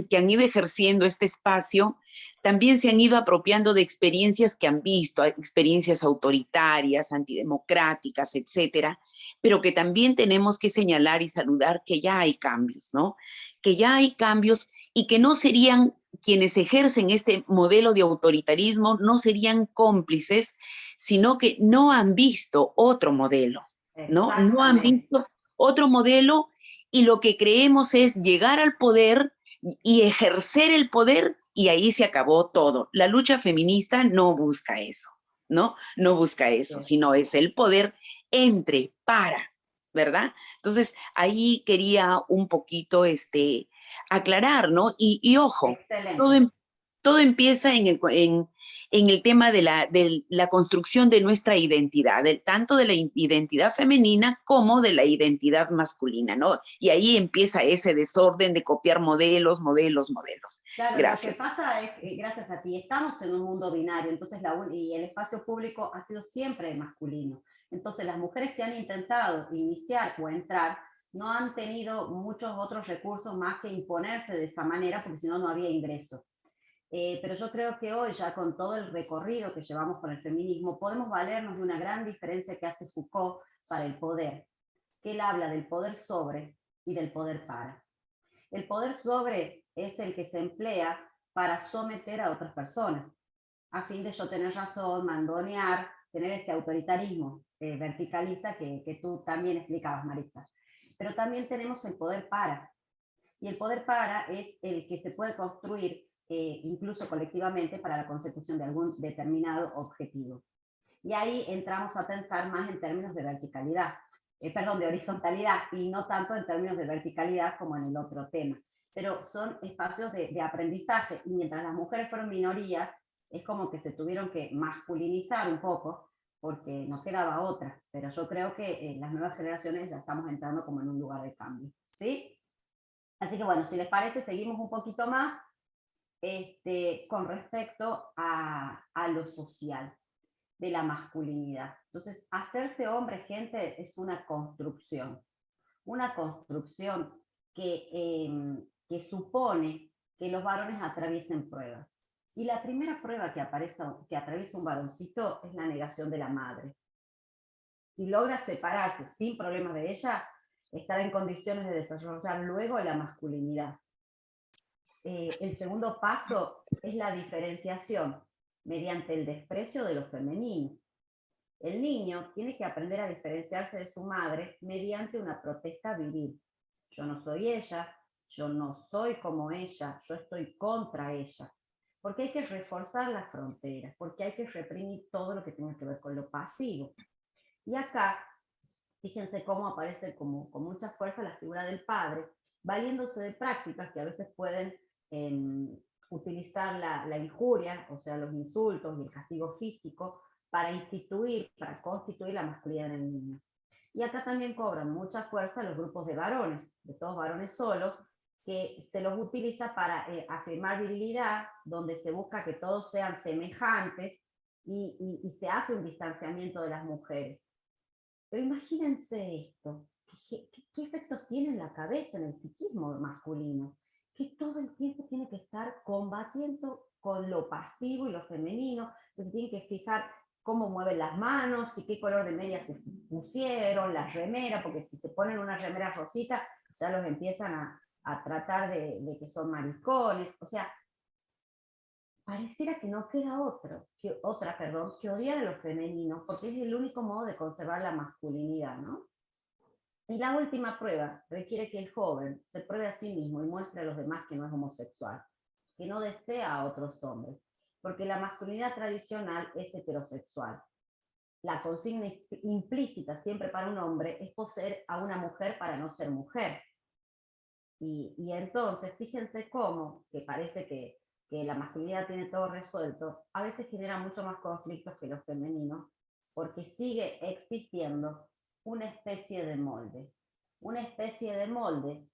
que han ido ejerciendo este espacio, también se han ido apropiando de experiencias que han visto, experiencias autoritarias, antidemocráticas, etcétera, pero que también tenemos que señalar y saludar que ya hay cambios, ¿no? Que ya hay cambios y que no serían quienes ejercen este modelo de autoritarismo, no serían cómplices, sino que no han visto otro modelo, ¿no? No han visto otro modelo y lo que creemos es llegar al poder y ejercer el poder y ahí se acabó todo. La lucha feminista no busca eso, ¿no? No busca eso, sino es el poder para, ¿verdad? Entonces, ahí quería un poquito aclarar, ¿no? Y ojo, todo empieza en el tema de la construcción de nuestra identidad, tanto de la identidad femenina como de la identidad masculina, ¿no? Y ahí empieza ese desorden de copiar modelos. Claro, Gracias. lo que pasa es que, gracias a ti, estamos en un mundo binario, entonces y el espacio público ha sido siempre masculino. Entonces las mujeres que han intentado iniciar o entrar no han tenido muchos otros recursos más que imponerse de esa manera, porque si no, no había ingreso. Pero yo creo que hoy, ya con todo el recorrido que llevamos con el feminismo, podemos valernos de una gran diferencia que hace Foucault para el poder, que él habla del poder sobre y del poder para. El poder sobre es el que se emplea para someter a otras personas, a fin de yo tener razón, mandonear, tener este autoritarismo verticalista que tú también explicabas, Maritza. Pero también tenemos el poder para, y el poder para es el que se puede construir incluso colectivamente para la consecución de algún determinado objetivo. Y ahí entramos a pensar más en términos de verticalidad, de horizontalidad, y no tanto en términos de verticalidad como en el otro tema. Pero son espacios de aprendizaje, y mientras las mujeres fueron minorías, es como que se tuvieron que masculinizar un poco, porque no quedaba otra. Pero yo creo que las nuevas generaciones ya estamos entrando como en un lugar de cambio, ¿sí? Así que bueno, si les parece, seguimos un poquito más con respecto a lo social de la masculinidad. Entonces, hacerse hombre, gente, es una construcción que supone que los varones atraviesen pruebas. Y la primera prueba que atraviesa un varoncito es la negación de la madre. Si logra separarse sin problemas de ella, estará en condiciones de desarrollar luego la masculinidad. El segundo paso es la diferenciación mediante el desprecio de lo femenino. El niño tiene que aprender a diferenciarse de su madre mediante una protesta viril. Yo no soy ella, yo no soy como ella, yo estoy contra ella. Porque hay que reforzar las fronteras, porque hay que reprimir todo lo que tenga que ver con lo pasivo. Y acá, fíjense cómo aparece con mucha fuerza la figura del padre, valiéndose de prácticas que a veces pueden utilizar la injuria, o sea, los insultos y el castigo físico, para constituir la masculinidad en el niño. Y acá también cobran mucha fuerza los grupos de varones, de todos varones solos, que se los utiliza para afirmar virilidad, donde se busca que todos sean semejantes, y se hace un distanciamiento de las mujeres. Pero imagínense esto, ¿qué efectos tiene en la cabeza, en el psiquismo masculino? Que todo el tiempo tiene que estar combatiendo con lo pasivo y lo femenino, que se tiene que fijar cómo mueven las manos y qué color de media se pusieron, las remeras, porque si se ponen una remera rosita, ya los empiezan a tratar de que son maricones. O sea, pareciera que no queda otra, que odiar a los femeninos, porque es el único modo de conservar la masculinidad, ¿no? Y la última prueba requiere que el joven se pruebe a sí mismo y muestre a los demás que no es homosexual, que no desea a otros hombres, porque la masculinidad tradicional es heterosexual. La consigna implícita siempre para un hombre es poseer a una mujer para no ser mujer. Y entonces, fíjense cómo, que parece que la masculinidad tiene todo resuelto, a veces genera mucho más conflictos que los femeninos, porque sigue existiendo una especie de molde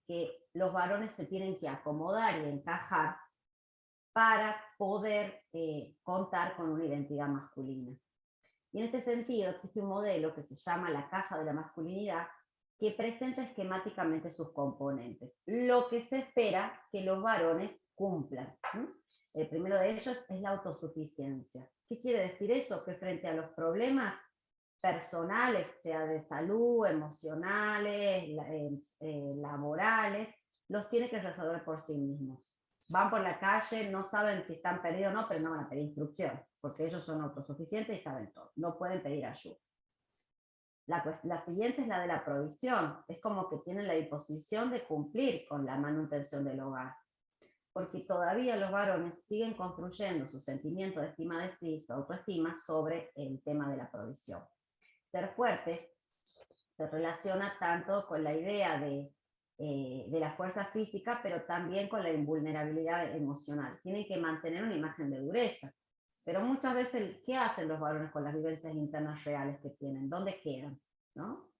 que los varones se tienen que acomodar y encajar para poder contar con una identidad masculina. Y en este sentido existe un modelo que se llama la caja de la masculinidad, que presenta esquemáticamente sus componentes, lo que se espera que los varones cumplan. El primero de ellos es la autosuficiencia. ¿Qué quiere decir eso? Que frente a los problemas personales, sea de salud, emocionales, laborales, los tiene que resolver por sí mismos. Van por la calle, no saben si están perdidos o no, pero no van a pedir instrucción, porque ellos son autosuficientes y saben todo, no pueden pedir ayuda. La siguiente es la de la provisión, es como que tienen la disposición de cumplir con la manutención del hogar, porque todavía los varones siguen construyendo su sentimiento de estima de sí, su autoestima, sobre el tema de la provisión. Ser fuerte se relaciona tanto con la idea de la fuerza física, pero también con la invulnerabilidad emocional. Tienen que mantener una imagen de dureza. Pero muchas veces, ¿qué hacen los varones con las vivencias internas reales que tienen? ¿Dónde quedan? ¿No?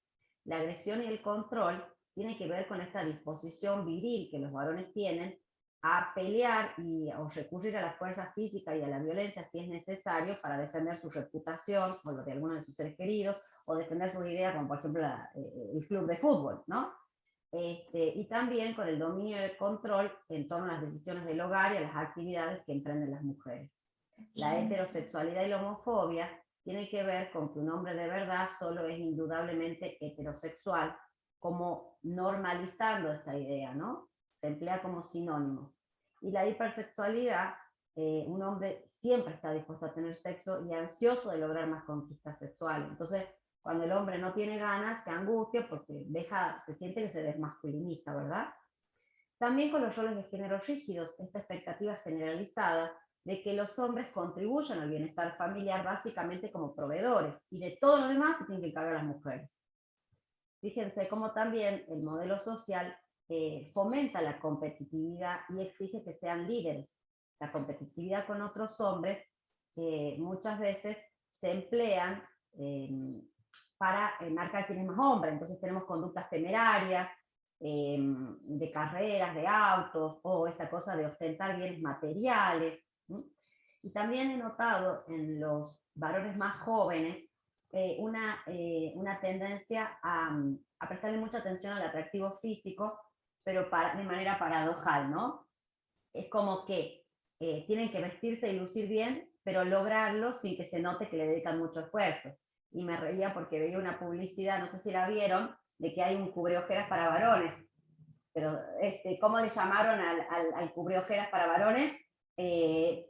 La agresión y el control tiene que ver con esta disposición viril que los varones tienen a pelear o recurrir a la fuerza física y a la violencia si es necesario para defender su reputación o lo de algunos de sus seres queridos, o defender sus ideas, como por ejemplo el club de fútbol, ¿no? Y también con el dominio y el control en torno a las decisiones del hogar y a las actividades que emprenden las mujeres. La heterosexualidad y la homofobia tiene que ver con que un hombre de verdad solo es indudablemente heterosexual, como normalizando esta idea, ¿no? Se emplea como sinónimo. Y la hipersexualidad, un hombre siempre está dispuesto a tener sexo y ansioso de lograr más conquistas sexuales. Entonces, cuando el hombre no tiene ganas, se angustia porque se siente que se desmasculiniza, ¿verdad? También con los roles de género rígidos, esta expectativa generalizada de que los hombres contribuyan al bienestar familiar básicamente como proveedores, y de todo lo demás que tienen que cargar las mujeres. Fíjense cómo también el modelo social fomenta la competitividad y exige que sean líderes. La competitividad con otros hombres muchas veces se emplean para marcar quién es más hombre. Entonces tenemos conductas temerarias, de carreras, de autos, o esta cosa de ostentar bienes materiales. Y también he notado en los varones más jóvenes una tendencia a prestarle mucha atención al atractivo físico, pero de manera paradojal, ¿no? Es como que tienen que vestirse y lucir bien, pero lograrlo sin que se note que le dedican mucho esfuerzo. Y me reía porque veía una publicidad, no sé si la vieron, de que hay un cubreojeras para varones. Pero, ¿cómo le llamaron al cubreojeras para varones?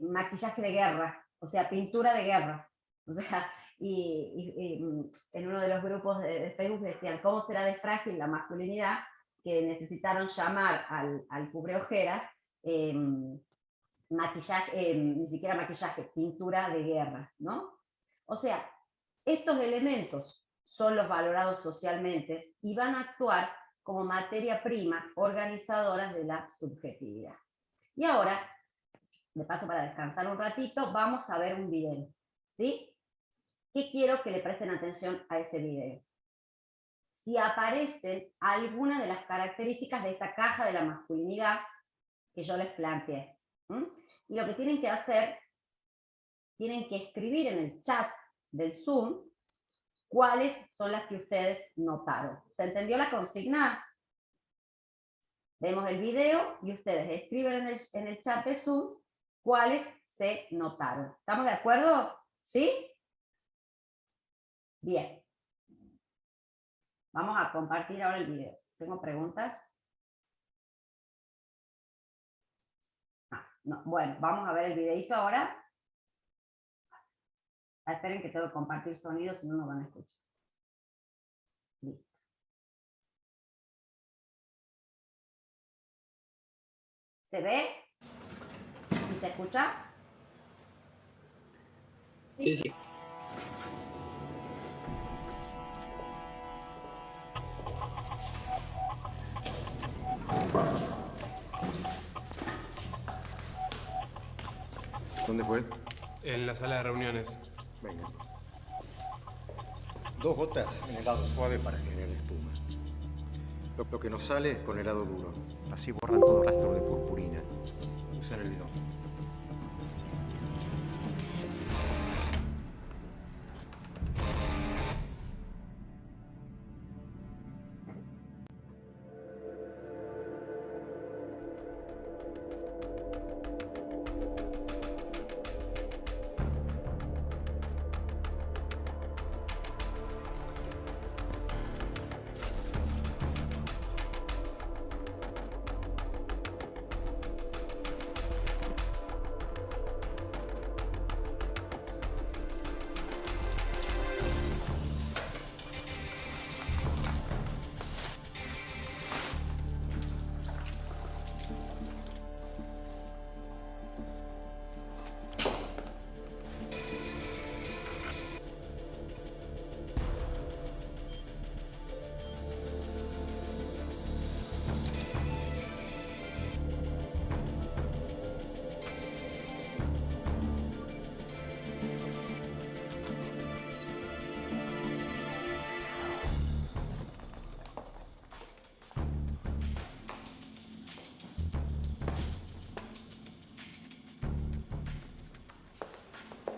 Maquillaje de guerra, o sea, pintura de guerra. O sea, y en uno de los grupos de Facebook decían, ¿cómo será de frágil la masculinidad? Que necesitaron llamar al cubreojeras maquillaje, ni siquiera maquillaje, pintura de guerra, ¿no? O sea, estos elementos son los valorados socialmente y van a actuar como materia prima organizadoras de la subjetividad. Y ahora, de paso para descansar un ratito, vamos a ver un video, ¿sí? ¿Qué quiero que le presten atención a ese video? Si aparecen alguna de las características de esta caja de la masculinidad que yo les planteé. Y lo que tienen que hacer tienen que escribir en el chat del Zoom cuáles son las que ustedes notaron. ¿Se entendió la consigna? Vemos el video y ustedes escriben en el chat de Zoom cuáles se notaron. ¿Estamos de acuerdo? ¿Sí? Bien. Vamos a compartir ahora el video. ¿Tengo preguntas? No. Bueno, vamos a ver el videito ahora. Esperen que tengo que compartir sonido, si no, no van a escuchar. Listo. ¿Se ve? ¿Y se escucha? Sí, sí. ¿Dónde fue? En la sala de reuniones. Venga. 2 gotas en helado suave para generar espuma. Lo que nos sale con helado duro. Así borran todo rastro de purpurina. Usan el bidón.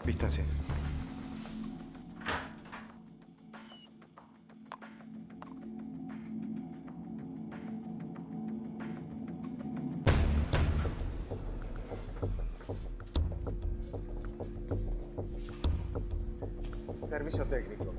Vístanse. Servicio técnico.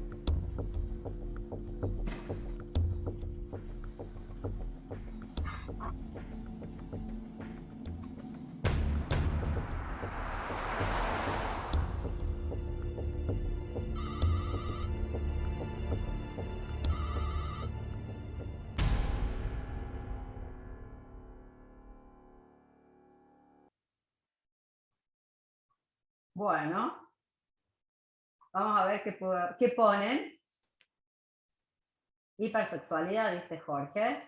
Bueno, vamos a ver qué ponen. Hipersexualidad, dice Jorge.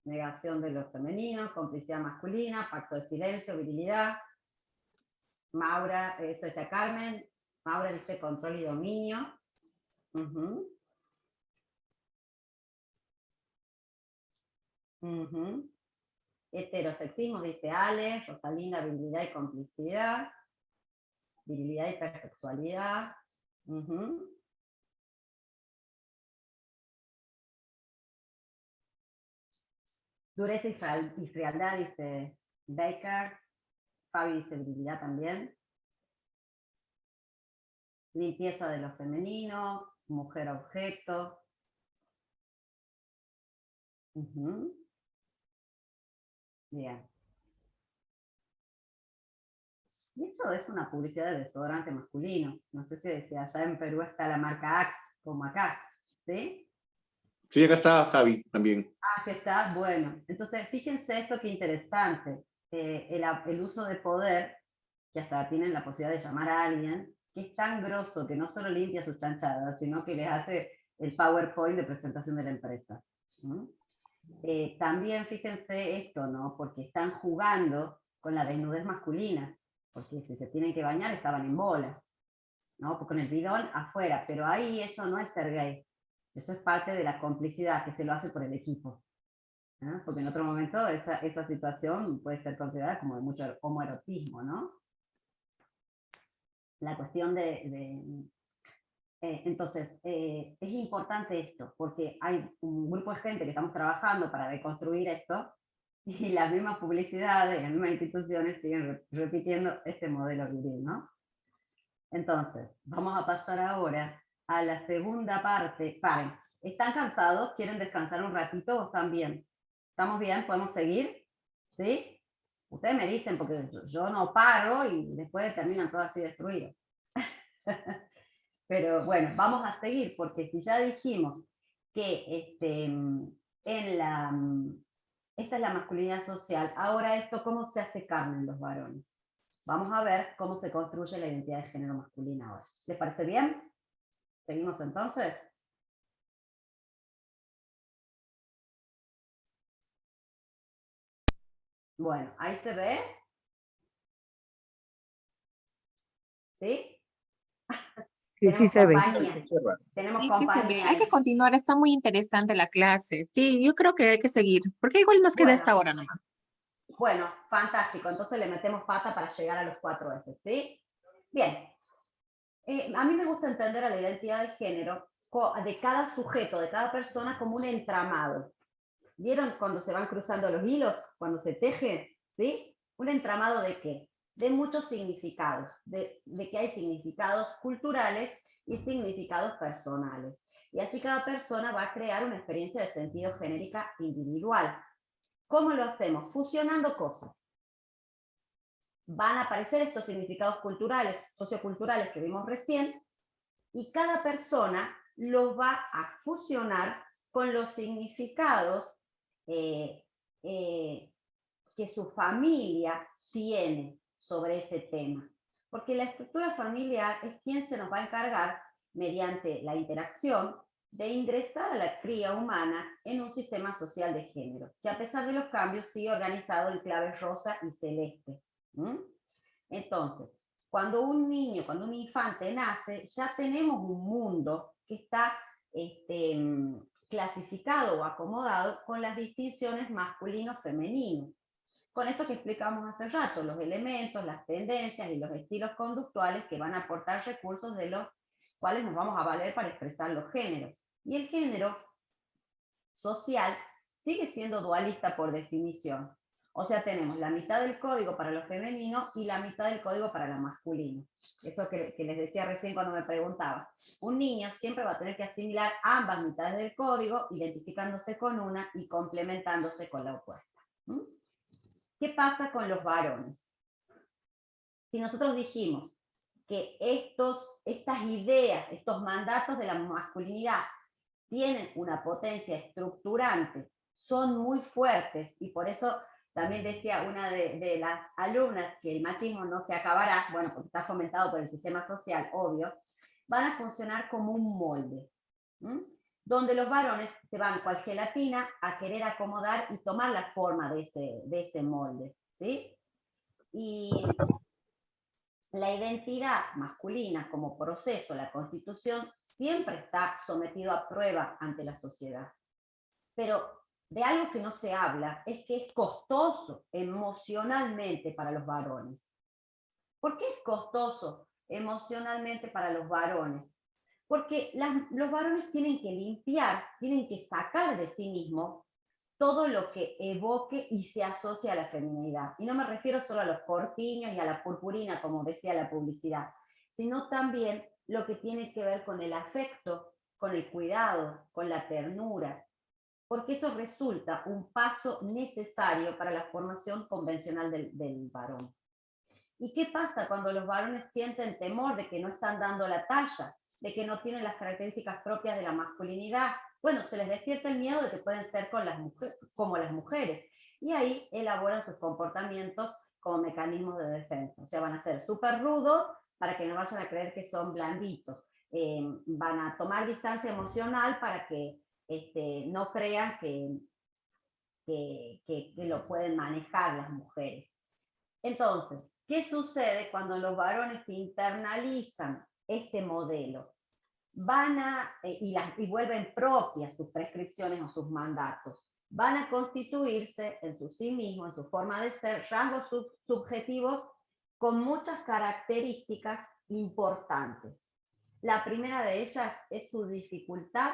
Negación de lo femenino, complicidad masculina, pacto de silencio, virilidad. Maura, eso es a Carmen. Maura dice control y dominio. Heterosexismo, dice Ale. Rosalinda, virilidad y complicidad. Virilidad y hipersexualidad. Dureza y frialdad, dice Baker. Fabi dice virilidad también. Limpieza de lo femenino, mujer objeto. Bien. Y eso es una publicidad de desodorante masculino. No sé si allá en Perú está la marca Axe, como acá, ¿sí? Sí, acá está Javi también. Ah, que está, bueno. Entonces, fíjense esto que interesante. El uso de poder, que hasta tienen la posibilidad de llamar a alguien, que es tan grosso que no solo limpia sus chanchadas, sino que les hace el PowerPoint de presentación de la empresa. También fíjense esto, ¿no? Porque están jugando con la desnudez masculina, porque si se tienen que bañar estaban en bolas, ¿no? Con el bidón afuera, pero ahí eso no es ser gay, eso es parte de la complicidad que se lo hace por el equipo, ¿no? Porque en otro momento esa situación puede ser considerada como de mucho homoerotismo, ¿no? la cuestión entonces, es importante esto, porque hay un grupo de gente que estamos trabajando para deconstruir esto, y las mismas publicidades, las mismas instituciones siguen repitiendo este modelo viril, ¿no? Entonces, vamos a pasar ahora a la segunda parte. Paren, ¿están cansados? ¿Quieren descansar un ratito o están bien? ¿Estamos bien? ¿Podemos seguir? ¿Sí? Ustedes me dicen, porque yo no paro y después terminan todos así destruidos. Pero bueno, vamos a seguir, porque si ya dijimos que esta es la masculinidad social, ahora esto, ¿cómo se hace carne en los varones? Vamos a ver cómo se construye la identidad de género masculina ahora. ¿Les parece bien? ¿Seguimos entonces? Bueno, ahí se ve. ¿Sí? Sí, sí se ve. Tenemos Sí, sí se ve. compañía. Hay que continuar, está muy interesante la clase. Sí, yo creo que hay que seguir, porque igual nos queda Bueno. esta hora nomás. Bueno, fantástico. Entonces le metemos pata para llegar a los 4 F, ¿sí? Bien. A mí me gusta entender a la identidad de género de cada sujeto, de cada persona, como un entramado. ¿Vieron cuando se van cruzando los hilos? Cuando se tejen, ¿sí? ¿Un entramado de qué? De muchos significados, de que hay significados culturales y significados personales. Y así cada persona va a crear una experiencia de sentido genérica individual. ¿Cómo lo hacemos? Fusionando cosas. Van a aparecer estos significados culturales, socioculturales que vimos recién, y cada persona los va a fusionar con los significados que su familia tiene sobre ese tema. Porque la estructura familiar es quien se nos va a encargar, mediante la interacción, de ingresar a la cría humana en un sistema social de género, que a pesar de los cambios sigue organizado en claves rosa y celeste. Entonces, cuando un niño, cuando un infante nace, ya tenemos un mundo que está clasificado o acomodado con las distinciones masculino-femenino. Con esto que explicamos hace rato, los elementos, las tendencias y los estilos conductuales que van a aportar recursos de los cuales nos vamos a valer para expresar los géneros. Y el género social sigue siendo dualista por definición. O sea, tenemos la mitad del código para lo femenino y la mitad del código para lo masculino. Eso que les decía recién cuando me preguntaba. Un niño siempre va a tener que asimilar ambas mitades del código, identificándose con una y complementándose con la opuesta. ¿Qué pasa con los varones? Si nosotros dijimos que estas ideas, estos mandatos de la masculinidad tienen una potencia estructurante, son muy fuertes, y por eso también decía una de las alumnas que el machismo no se acabará, bueno, porque está fomentado por el sistema social, obvio, van a funcionar como un molde, donde los varones se van cual gelatina a querer acomodar y tomar la forma de ese molde, ¿sí? Y la identidad masculina como proceso, la constitución, siempre está sometido a prueba ante la sociedad. Pero de algo que no se habla es que es costoso emocionalmente para los varones. ¿Por qué es costoso emocionalmente para los varones? Porque los varones tienen que limpiar, tienen que sacar de sí mismos todo lo que evoque y se asocia a la feminidad. Y no me refiero solo a los corpiños y a la purpurina, como decía la publicidad, sino también lo que tiene que ver con el afecto, con el cuidado, con la ternura, porque eso resulta un paso necesario para la formación convencional del varón. ¿Y qué pasa cuando los varones sienten temor de que no están dando la talla, de que no tienen las características propias de la masculinidad? Bueno, se les despierta el miedo de que pueden ser como las mujeres, y ahí elaboran sus comportamientos como mecanismos de defensa. O sea, van a ser súper rudos para que no vayan a creer que son blanditos. Van a tomar distancia emocional para que no crean que lo pueden manejar las mujeres. Entonces, ¿qué sucede cuando los varones internalizan este modelo? Y vuelven propias sus prescripciones o sus mandatos. Van a constituirse en su sí mismo, en su forma de ser, rasgos subjetivos con muchas características importantes. La primera de ellas es su dificultad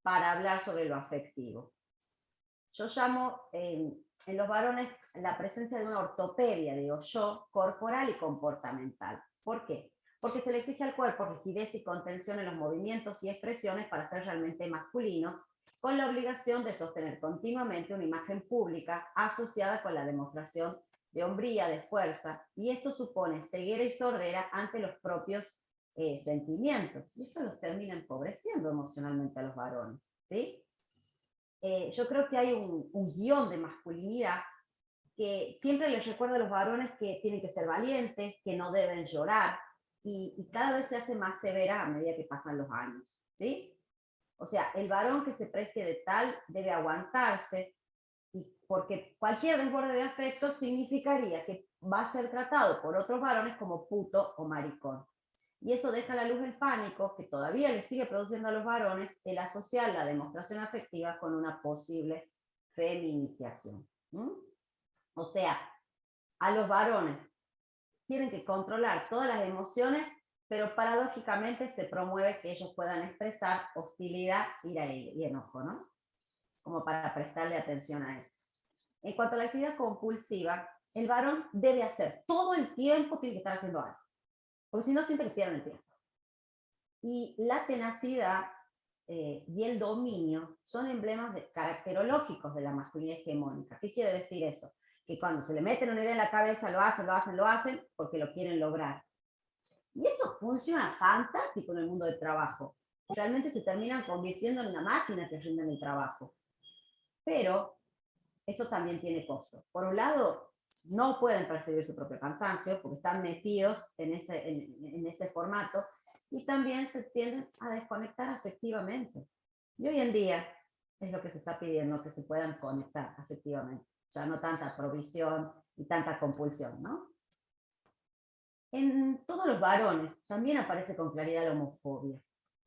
para hablar sobre lo afectivo. Yo llamo en los varones la presencia de una ortopedia, digo yo, corporal y comportamental. ¿Por qué? Porque se le exige al cuerpo rigidez y contención en los movimientos y expresiones para ser realmente masculino, con la obligación de sostener continuamente una imagen pública asociada con la demostración de hombría, de fuerza, y esto supone ceguera y sordera ante los propios sentimientos, y eso los termina empobreciendo emocionalmente a los varones, ¿sí? Yo creo que hay un guión de masculinidad que siempre les recuerda a los varones que tienen que ser valientes, que no deben llorar, y cada vez se hace más severa a medida que pasan los años, ¿sí? O sea, el varón que se precie de tal debe aguantarse, porque cualquier desborde de afecto significaría que va a ser tratado por otros varones como puto o maricón. Y eso deja a la luz el pánico que todavía le sigue produciendo a los varones el asociar la demostración afectiva con una posible feminiciación. O sea, a los varones tienen que controlar todas las emociones, pero paradójicamente se promueve que ellos puedan expresar hostilidad, ira y enojo, ¿no? Como para prestarle atención a eso. En cuanto a la actividad compulsiva, el varón debe hacer todo el tiempo, tiene que estar haciendo algo, porque si no siente que pierde el tiempo. Y la tenacidad y el dominio son emblemas caracterológicos de la masculinidad hegemónica. ¿Qué quiere decir eso? Que cuando se le meten una idea en la cabeza, lo hacen, porque lo quieren lograr. Y eso funciona fantástico en el mundo del trabajo. Realmente se terminan convirtiendo en una máquina que rinde el trabajo. Pero eso también tiene costos. Por un lado, no pueden percibir su propio cansancio porque están metidos en ese formato, y también se tienden a desconectar afectivamente. Y hoy en día es lo que se está pidiendo, que se puedan conectar afectivamente. O sea, no tanta provisión y tanta compulsión, ¿no? En todos los varones también aparece con claridad la homofobia,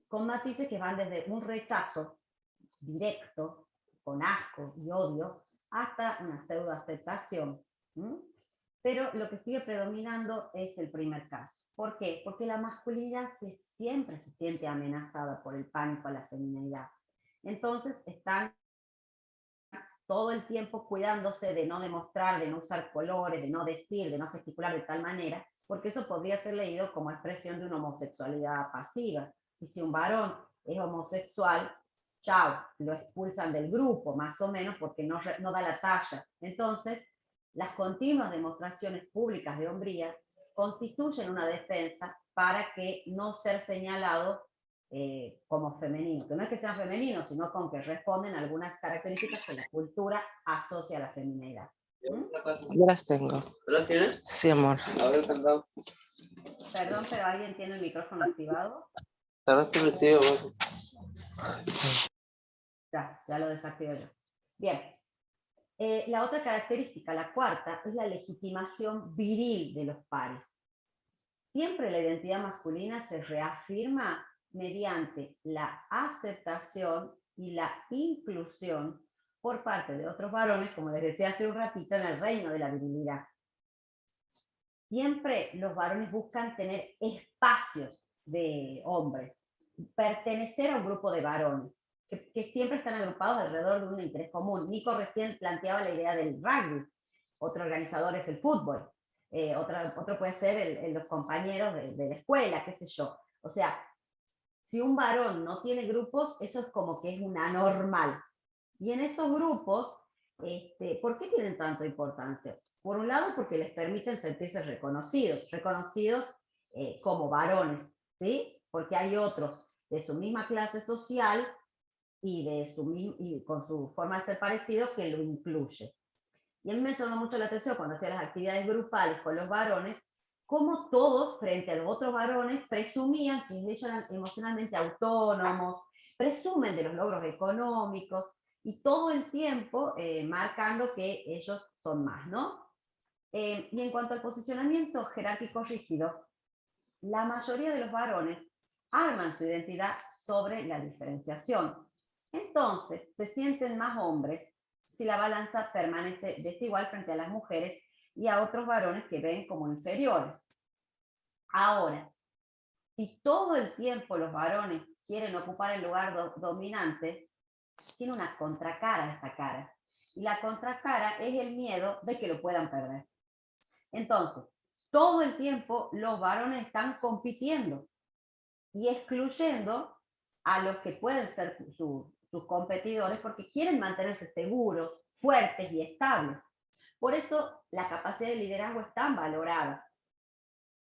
con matices que van desde un rechazo directo, con asco y odio, hasta una pseudoaceptación. Pero lo que sigue predominando es el primer caso. ¿Por qué? Porque la masculinidad siempre se siente amenazada por el pánico a la feminidad. Entonces están todo el tiempo cuidándose de no demostrar, de no usar colores, de no decir, de no gesticular de tal manera, porque eso podría ser leído como expresión de una homosexualidad pasiva. Y si un varón es homosexual, chao, lo expulsan del grupo, más o menos, porque no da la talla. Entonces, las continuas demostraciones públicas de hombría constituyen una defensa para que no ser señalado como femenino, que no es que sean femeninos, sino con que responden a algunas características que la cultura asocia a la feminidad. Ya las tengo. ¿Las tienes? Sí, amor. A ver, perdón. Perdón, pero ¿alguien tiene el micrófono activado? Ya lo desactivo yo. Bien. La otra característica, la cuarta, es la legitimación viril de los pares. Siempre la identidad masculina se reafirma mediante la aceptación y la inclusión por parte de otros varones, como les decía hace un ratito, en el reino de la virilidad. Siempre los varones buscan tener espacios de hombres, pertenecer a un grupo de varones, que siempre están agrupados alrededor de un interés común. Nico recién planteaba la idea del rugby, otro organizador es el fútbol, otro puede ser los compañeros de la escuela, qué sé yo. O sea, si un varón no tiene grupos, eso es como que es un anormal. Y en esos grupos, ¿por qué tienen tanta importancia? Por un lado, porque les permiten sentirse reconocidos como varones, ¿sí? Porque hay otros de su misma clase social y con su forma de ser parecido que lo incluye. Y a mí me llamó mucho la atención cuando hacía las actividades grupales con los varones, cómo todos, frente a los otros varones, presumían que ellos eran emocionalmente autónomos, presumen de los logros económicos, y todo el tiempo marcando que ellos son más, ¿no? Y en cuanto al posicionamiento jerárquico rígido, la mayoría de los varones arman su identidad sobre la diferenciación. Entonces, se sienten más hombres si la balanza permanece desigual frente a las mujeres, y a otros varones que ven como inferiores. Ahora, si todo el tiempo los varones quieren ocupar el lugar dominante, tiene una contracara esta cara. Y la contracara es el miedo de que lo puedan perder. Entonces, todo el tiempo los varones están compitiendo y excluyendo a los que pueden ser sus competidores porque quieren mantenerse seguros, fuertes y estables. Por eso la capacidad de liderazgo es tan valorada.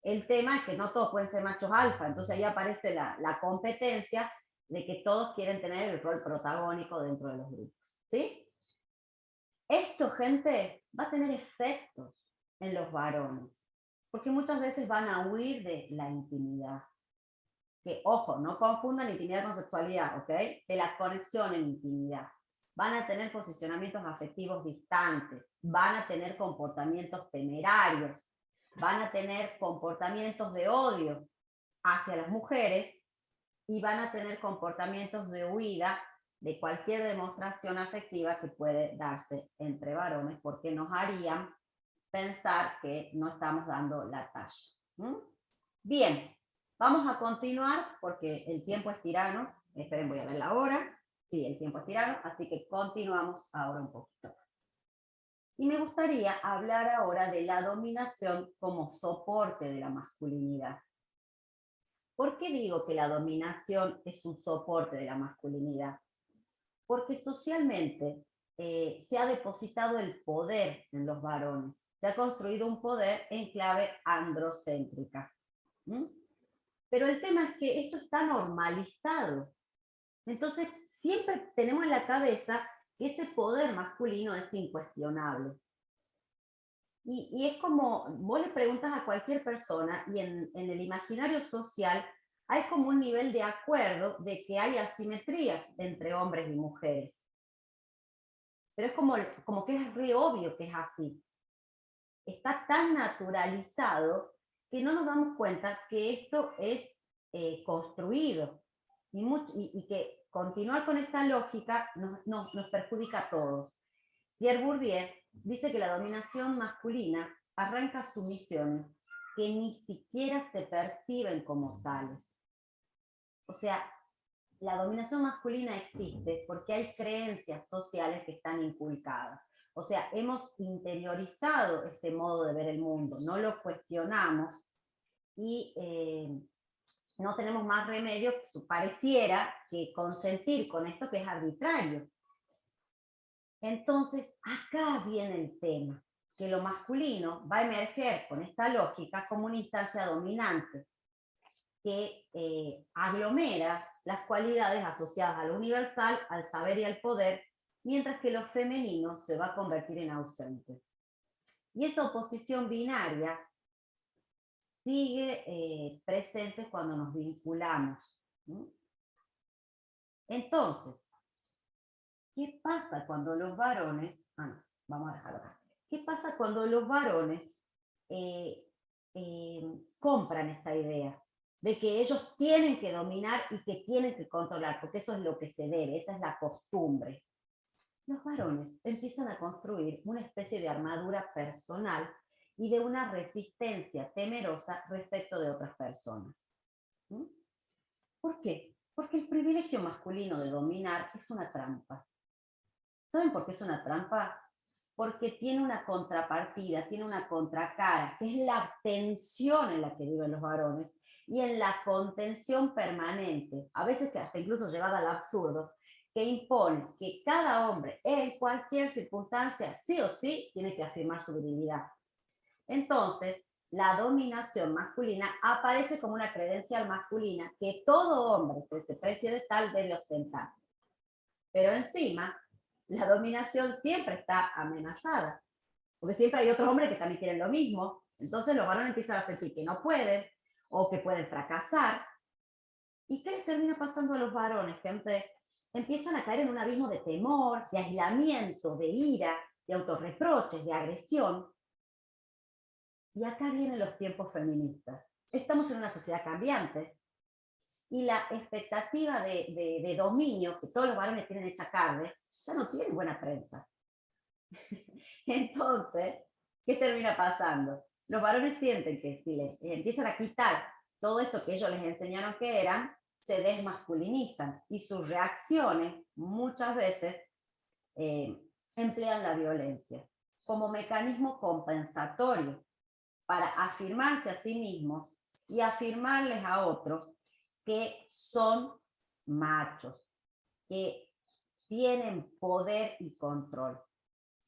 El tema es que no todos pueden ser machos alfa, entonces ahí aparece la competencia de que todos quieren tener el rol protagónico dentro de los grupos. ¿Sí? Esto, gente, va a tener efectos en los varones, porque muchas veces van a huir de la intimidad. Que, ojo, no confundan intimidad con sexualidad, ¿ok? De la conexión en intimidad. Van a tener posicionamientos afectivos distantes, van a tener comportamientos temerarios, van a tener comportamientos de odio hacia las mujeres y van a tener comportamientos de huida de cualquier demostración afectiva que puede darse entre varones, porque nos harían pensar que no estamos dando la talla. Bien, vamos a continuar porque el tiempo es tirano. Esperen, voy a ver la hora. Sí, el tiempo es tirano, así que continuamos ahora un poquito más. Y me gustaría hablar ahora de la dominación como soporte de la masculinidad. ¿Por qué digo que la dominación es un soporte de la masculinidad? Porque socialmente se ha depositado el poder en los varones. Se ha construido un poder en clave androcéntrica. Pero el tema es que eso está normalizado. Entonces, siempre tenemos en la cabeza que ese poder masculino es incuestionable. Y es como, vos le preguntas a cualquier persona y en el imaginario social hay como un nivel de acuerdo de que hay asimetrías entre hombres y mujeres. Pero es como que es re obvio que es así. Está tan naturalizado que no nos damos cuenta que esto es construido y que continuar con esta lógica nos perjudica a todos. Pierre Bourdieu dice que la dominación masculina arranca sumisiones que ni siquiera se perciben como tales. O sea, la dominación masculina existe porque hay creencias sociales que están inculcadas. O sea, hemos interiorizado este modo de ver el mundo, no lo cuestionamos y no tenemos más remedio, pareciera, que consentir con esto que es arbitrario. Entonces, acá viene el tema, que lo masculino va a emerger con esta lógica como una instancia dominante, que aglomera las cualidades asociadas a lo universal, al saber y al poder, mientras que lo femenino se va a convertir en ausente. Y esa oposición binaria sigue presente cuando nos vinculamos. Entonces, ¿qué pasa cuando los varones... vamos a dejarlo acá. ¿Qué pasa cuando los varones compran esta idea de que ellos tienen que dominar y que tienen que controlar, porque eso es lo que se debe, esa es la costumbre? Los varones empiezan a construir una especie de armadura personal y de una resistencia temerosa respecto de otras personas. ¿Por qué? Porque el privilegio masculino de dominar es una trampa. ¿Saben por qué es una trampa? Porque tiene una contrapartida, tiene una contracara, que es la tensión en la que viven los varones y en la contención permanente, a veces que hasta incluso llevada al absurdo, que impone que cada hombre en cualquier circunstancia sí o sí tiene que afirmar su virilidad. Entonces, la dominación masculina aparece como una credencial masculina que todo hombre que se precie de tal debe ostentar. Pero encima, la dominación siempre está amenazada, porque siempre hay otros hombres que también quieren lo mismo. Entonces los varones empiezan a sentir que no pueden, o que pueden fracasar. ¿Y qué les termina pasando a los varones? Que empiezan a caer en un abismo de temor, de aislamiento, de ira, de autorreproches, de agresión. Y acá vienen los tiempos feministas. Estamos en una sociedad cambiante y la expectativa de dominio que todos los varones tienen hecha carne ya no tiene buena prensa. Entonces, ¿qué termina pasando? Los varones sienten que si les empiezan a quitar todo esto que ellos les enseñaron que eran, se desmasculinizan y sus reacciones muchas veces emplean la violencia como mecanismo compensatorio para afirmarse a sí mismos y afirmarles a otros que son machos, que tienen poder y control.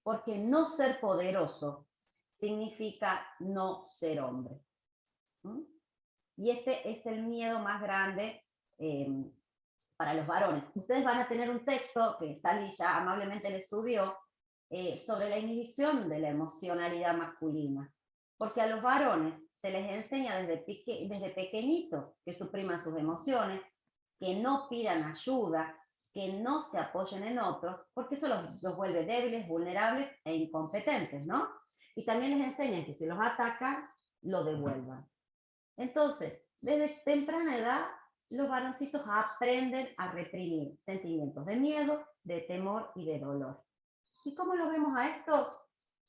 Porque no ser poderoso significa no ser hombre. Y este es el miedo más grande para los varones. Ustedes van a tener un texto que Sally ya amablemente les subió sobre la inhibición de la emocionalidad masculina. Porque a los varones se les enseña desde pequeñitos que supriman sus emociones, que no pidan ayuda, que no se apoyen en otros, porque eso los vuelve débiles, vulnerables e incompetentes, ¿no? Y también les enseñan que si los atacan, lo devuelvan. Entonces, desde temprana edad, los varoncitos aprenden a reprimir sentimientos de miedo, de temor y de dolor. ¿Y cómo lo vemos a esto?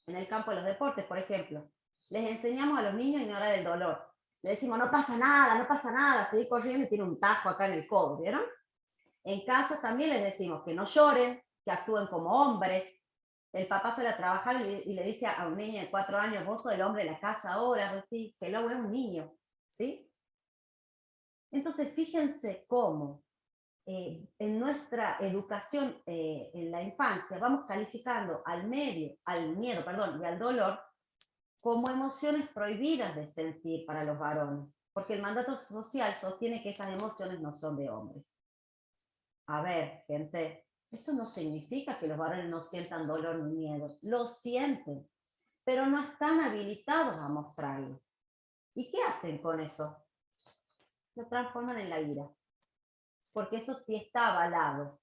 En el campo de los deportes, por ejemplo. Les enseñamos a los niños a ignorar el dolor. Les decimos, no pasa nada, seguir corriendo y tiene un tajo acá en el codo, ¿vieron? En casa también les decimos que no lloren, que actúen como hombres. El papá sale a trabajar y le dice a un niño de 4 años, vos sos el hombre de la casa ahora, ¿sí? Que luego es un niño, ¿sí? Entonces, fíjense cómo en nuestra educación en la infancia vamos calificando al miedo, y al dolor como emociones prohibidas de sentir para los varones, porque el mandato social sostiene que esas emociones no son de hombres. A ver, gente, esto no significa que los varones no sientan dolor ni miedo, lo sienten, pero no están habilitados a mostrarlo. ¿Y qué hacen con eso? Lo transforman en la ira, porque eso sí está avalado.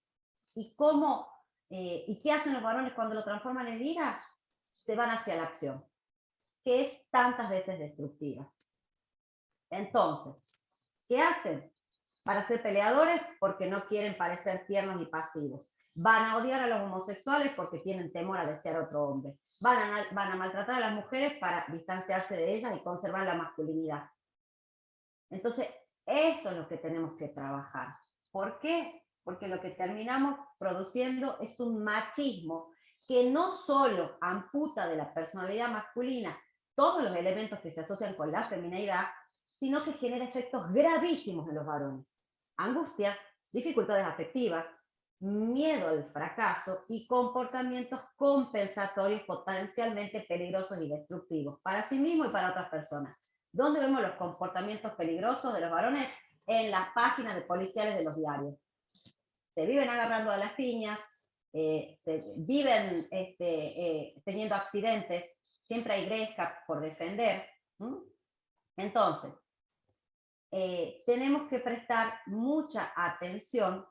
¿Y qué hacen los varones cuando lo transforman en ira? Se van hacia la acción, que es tantas veces destructiva. Entonces, ¿qué hacen? Para ser peleadores porque no quieren parecer tiernos y pasivos. Van a odiar a los homosexuales porque tienen temor a desear a otro hombre. Van a maltratar a las mujeres para distanciarse de ellas y conservar la masculinidad. Entonces, esto es lo que tenemos que trabajar. ¿Por qué? Porque lo que terminamos produciendo es un machismo que no solo amputa de la personalidad masculina todos los elementos que se asocian con la feminidad, sino que genera efectos gravísimos en los varones. Angustia, dificultades afectivas, miedo al fracaso y comportamientos compensatorios potencialmente peligrosos y destructivos para sí mismo y para otras personas. ¿Dónde vemos los comportamientos peligrosos de los varones? En las páginas de policiales de los diarios. Se viven agarrando a las piñas, se viven teniendo accidentes, siempre hay gresca por defender. Entonces, tenemos que prestar mucha atención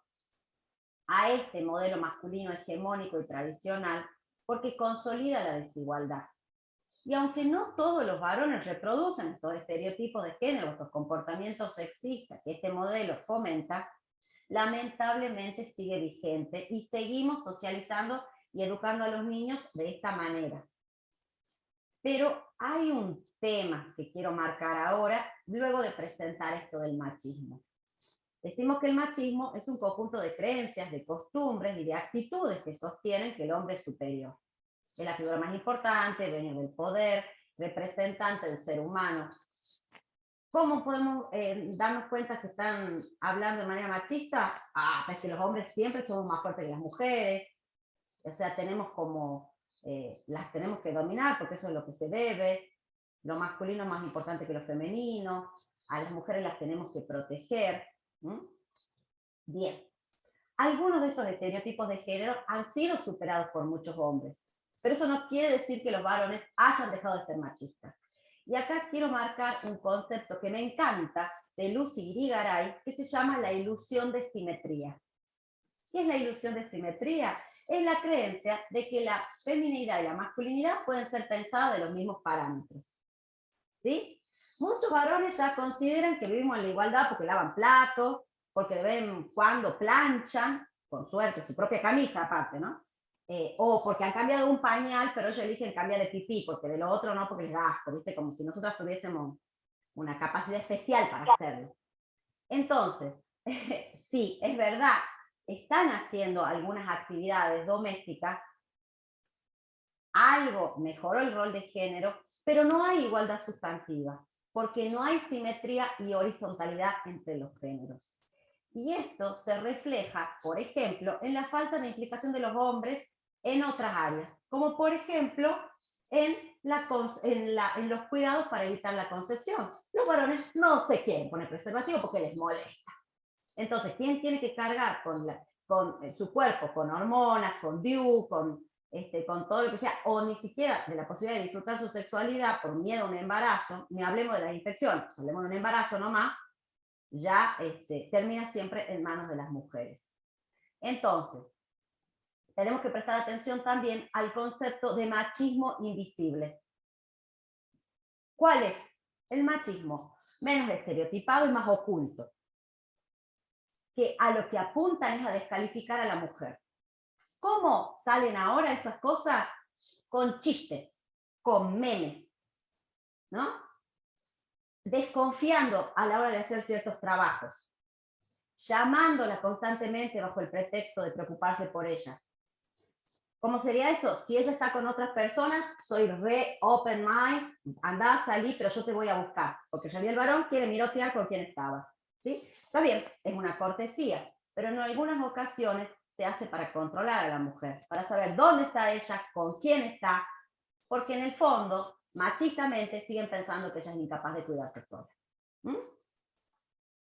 a este modelo masculino hegemónico y tradicional porque consolida la desigualdad. Y aunque no todos los varones reproducen estos estereotipos de género, estos comportamientos sexistas que este modelo fomenta, lamentablemente sigue vigente y seguimos socializando y educando a los niños de esta manera. Pero hay un tema que quiero marcar ahora, luego de presentar esto del machismo. Decimos que el machismo es un conjunto de creencias, de costumbres y de actitudes que sostienen que el hombre es superior. Es la figura más importante, dueño del poder, representante del ser humano. ¿Cómo podemos darnos cuenta que están hablando de manera machista? Es que los hombres siempre somos más fuertes que las mujeres. O sea, tenemos como, las tenemos que dominar porque eso es lo que se debe. Lo masculino es más importante que lo femenino. A las mujeres las tenemos que proteger. Bien. Algunos de estos estereotipos de género han sido superados por muchos hombres. Pero eso no quiere decir que los varones hayan dejado de ser machistas. Y acá quiero marcar un concepto que me encanta de Lucy Irigaray, que se llama la ilusión de simetría. ¿Qué es la ilusión de simetría? Es la creencia de que la feminidad y la masculinidad pueden ser pensadas de los mismos parámetros. ¿Sí? Muchos varones ya consideran que vivimos en la igualdad porque lavan platos, porque de vez en cuando planchan, con suerte, su propia camisa aparte, ¿no? o porque han cambiado un pañal, pero ellos eligen cambiar de pipí, porque de lo otro no, porque les da asco, ¿viste? Como si nosotras tuviésemos una capacidad especial para hacerlo. Entonces, sí, es verdad, están haciendo algunas actividades domésticas, algo mejoró el rol de género, pero no hay igualdad sustantiva, porque no hay simetría y horizontalidad entre los géneros. Y esto se refleja, por ejemplo, en la falta de implicación de los hombres en otras áreas, como por ejemplo en los cuidados para evitar la concepción. Los varones no se quieren poner preservativo porque les molesta. Entonces, ¿quién tiene que cargar con su cuerpo, con hormonas, con DIU, con todo lo que sea, o ni siquiera de la posibilidad de disfrutar su sexualidad por miedo a un embarazo, ni hablemos de las infecciones, hablemos de un embarazo nomás, ya termina siempre en manos de las mujeres. Entonces, tenemos que prestar atención también al concepto de machismo invisible. ¿Cuál es? El machismo menos estereotipado y más oculto, que a lo que apuntan es a descalificar a la mujer. ¿Cómo salen ahora esas cosas? Con chistes, con memes, ¿no? Desconfiando a la hora de hacer ciertos trabajos, llamándola constantemente bajo el pretexto de preocuparse por ella. ¿Cómo sería eso? Si ella está con otras personas, soy re open mind, andá, salí, pero yo te voy a buscar, porque ya vi el varón, quiere mirotear con quién estaba. ¿Sí? Está bien, es una cortesía, pero en algunas ocasiones se hace para controlar a la mujer, para saber dónde está ella, con quién está, porque en el fondo, machistamente, siguen pensando que ella es incapaz de cuidarse sola. ¿Mm?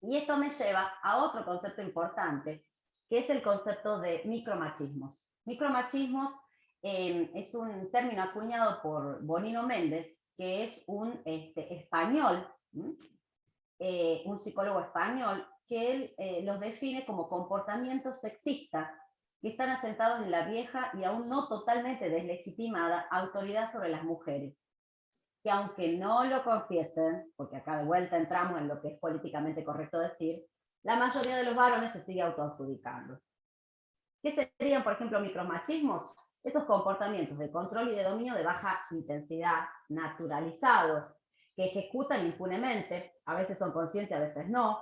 Y esto me lleva a otro concepto importante, que es el concepto de micromachismos. Micromachismos es un término acuñado por Bonino Méndez, que es un español, un psicólogo español, que él los define como comportamientos sexistas que están asentados en la vieja y aún no totalmente deslegitimada autoridad sobre las mujeres, que aunque no lo confiesen, porque acá de vuelta entramos en lo que es políticamente correcto decir, la mayoría de los varones se sigue autoadjudicando. ¿Qué serían, por ejemplo, micromachismos? Esos comportamientos de control y de dominio de baja intensidad, naturalizados, que ejecutan impunemente, a veces son conscientes, a veces no.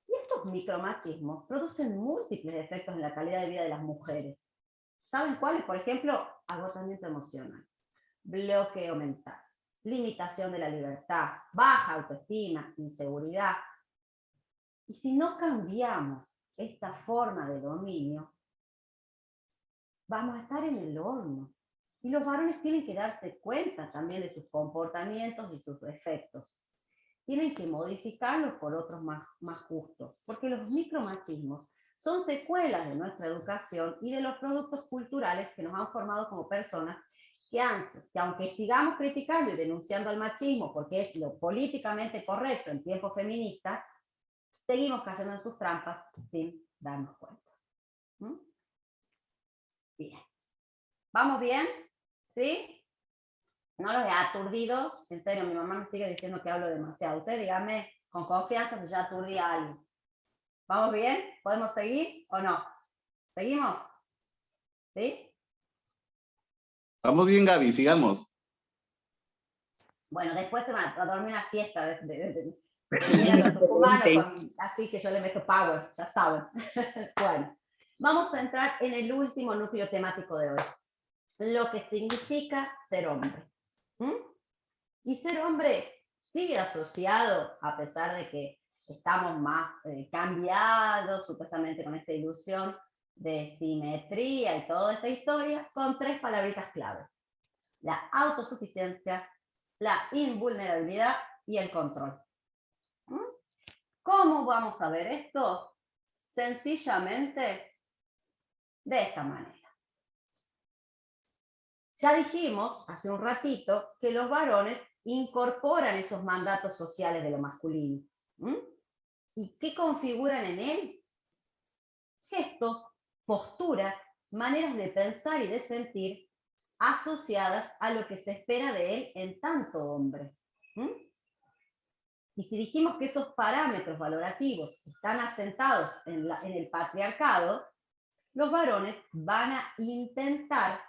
Y estos micromachismos producen múltiples efectos en la calidad de vida de las mujeres. ¿Saben cuáles? Por ejemplo, agotamiento emocional, bloqueo mental, limitación de la libertad, baja autoestima, inseguridad. Y si no cambiamos esta forma de dominio, vamos a estar en el horno. Y los varones tienen que darse cuenta también de sus comportamientos y sus efectos. Tienen que modificarlos por otros más justos, porque los micromachismos son secuelas de nuestra educación y de los productos culturales que nos han formado como personas que aunque sigamos criticando y denunciando al machismo porque es lo políticamente correcto en tiempos feministas, seguimos cayendo en sus trampas sin darnos cuenta. ¿Mm? Bien. ¿Vamos bien? ¿Sí? No los he aturdido. En serio, mi mamá me sigue diciendo que hablo demasiado. Usted dígame con confianza si ya aturdí a alguien. ¿Vamos bien? ¿Podemos seguir o no? ¿Seguimos? ¿Sí? Vamos bien, Gaby, sigamos. Bueno, después se van a dormir una siesta así que yo le meto power, ya saben. Bueno, vamos a entrar en el último núcleo temático de hoy. Lo que significa ser hombre. Y ser hombre sigue asociado, a pesar de que estamos más cambiados, supuestamente con esta ilusión de simetría y toda esta historia, con 3 palabritas clave: la autosuficiencia, la invulnerabilidad y el control. ¿Cómo vamos a ver esto? Sencillamente de esta manera. Ya dijimos hace un ratito que los varones incorporan esos mandatos sociales de lo masculino. ¿Y qué configuran en él? Gestos, posturas, maneras de pensar y de sentir asociadas a lo que se espera de él en tanto hombre. Y si dijimos que esos parámetros valorativos están asentados en el patriarcado, los varones van a intentar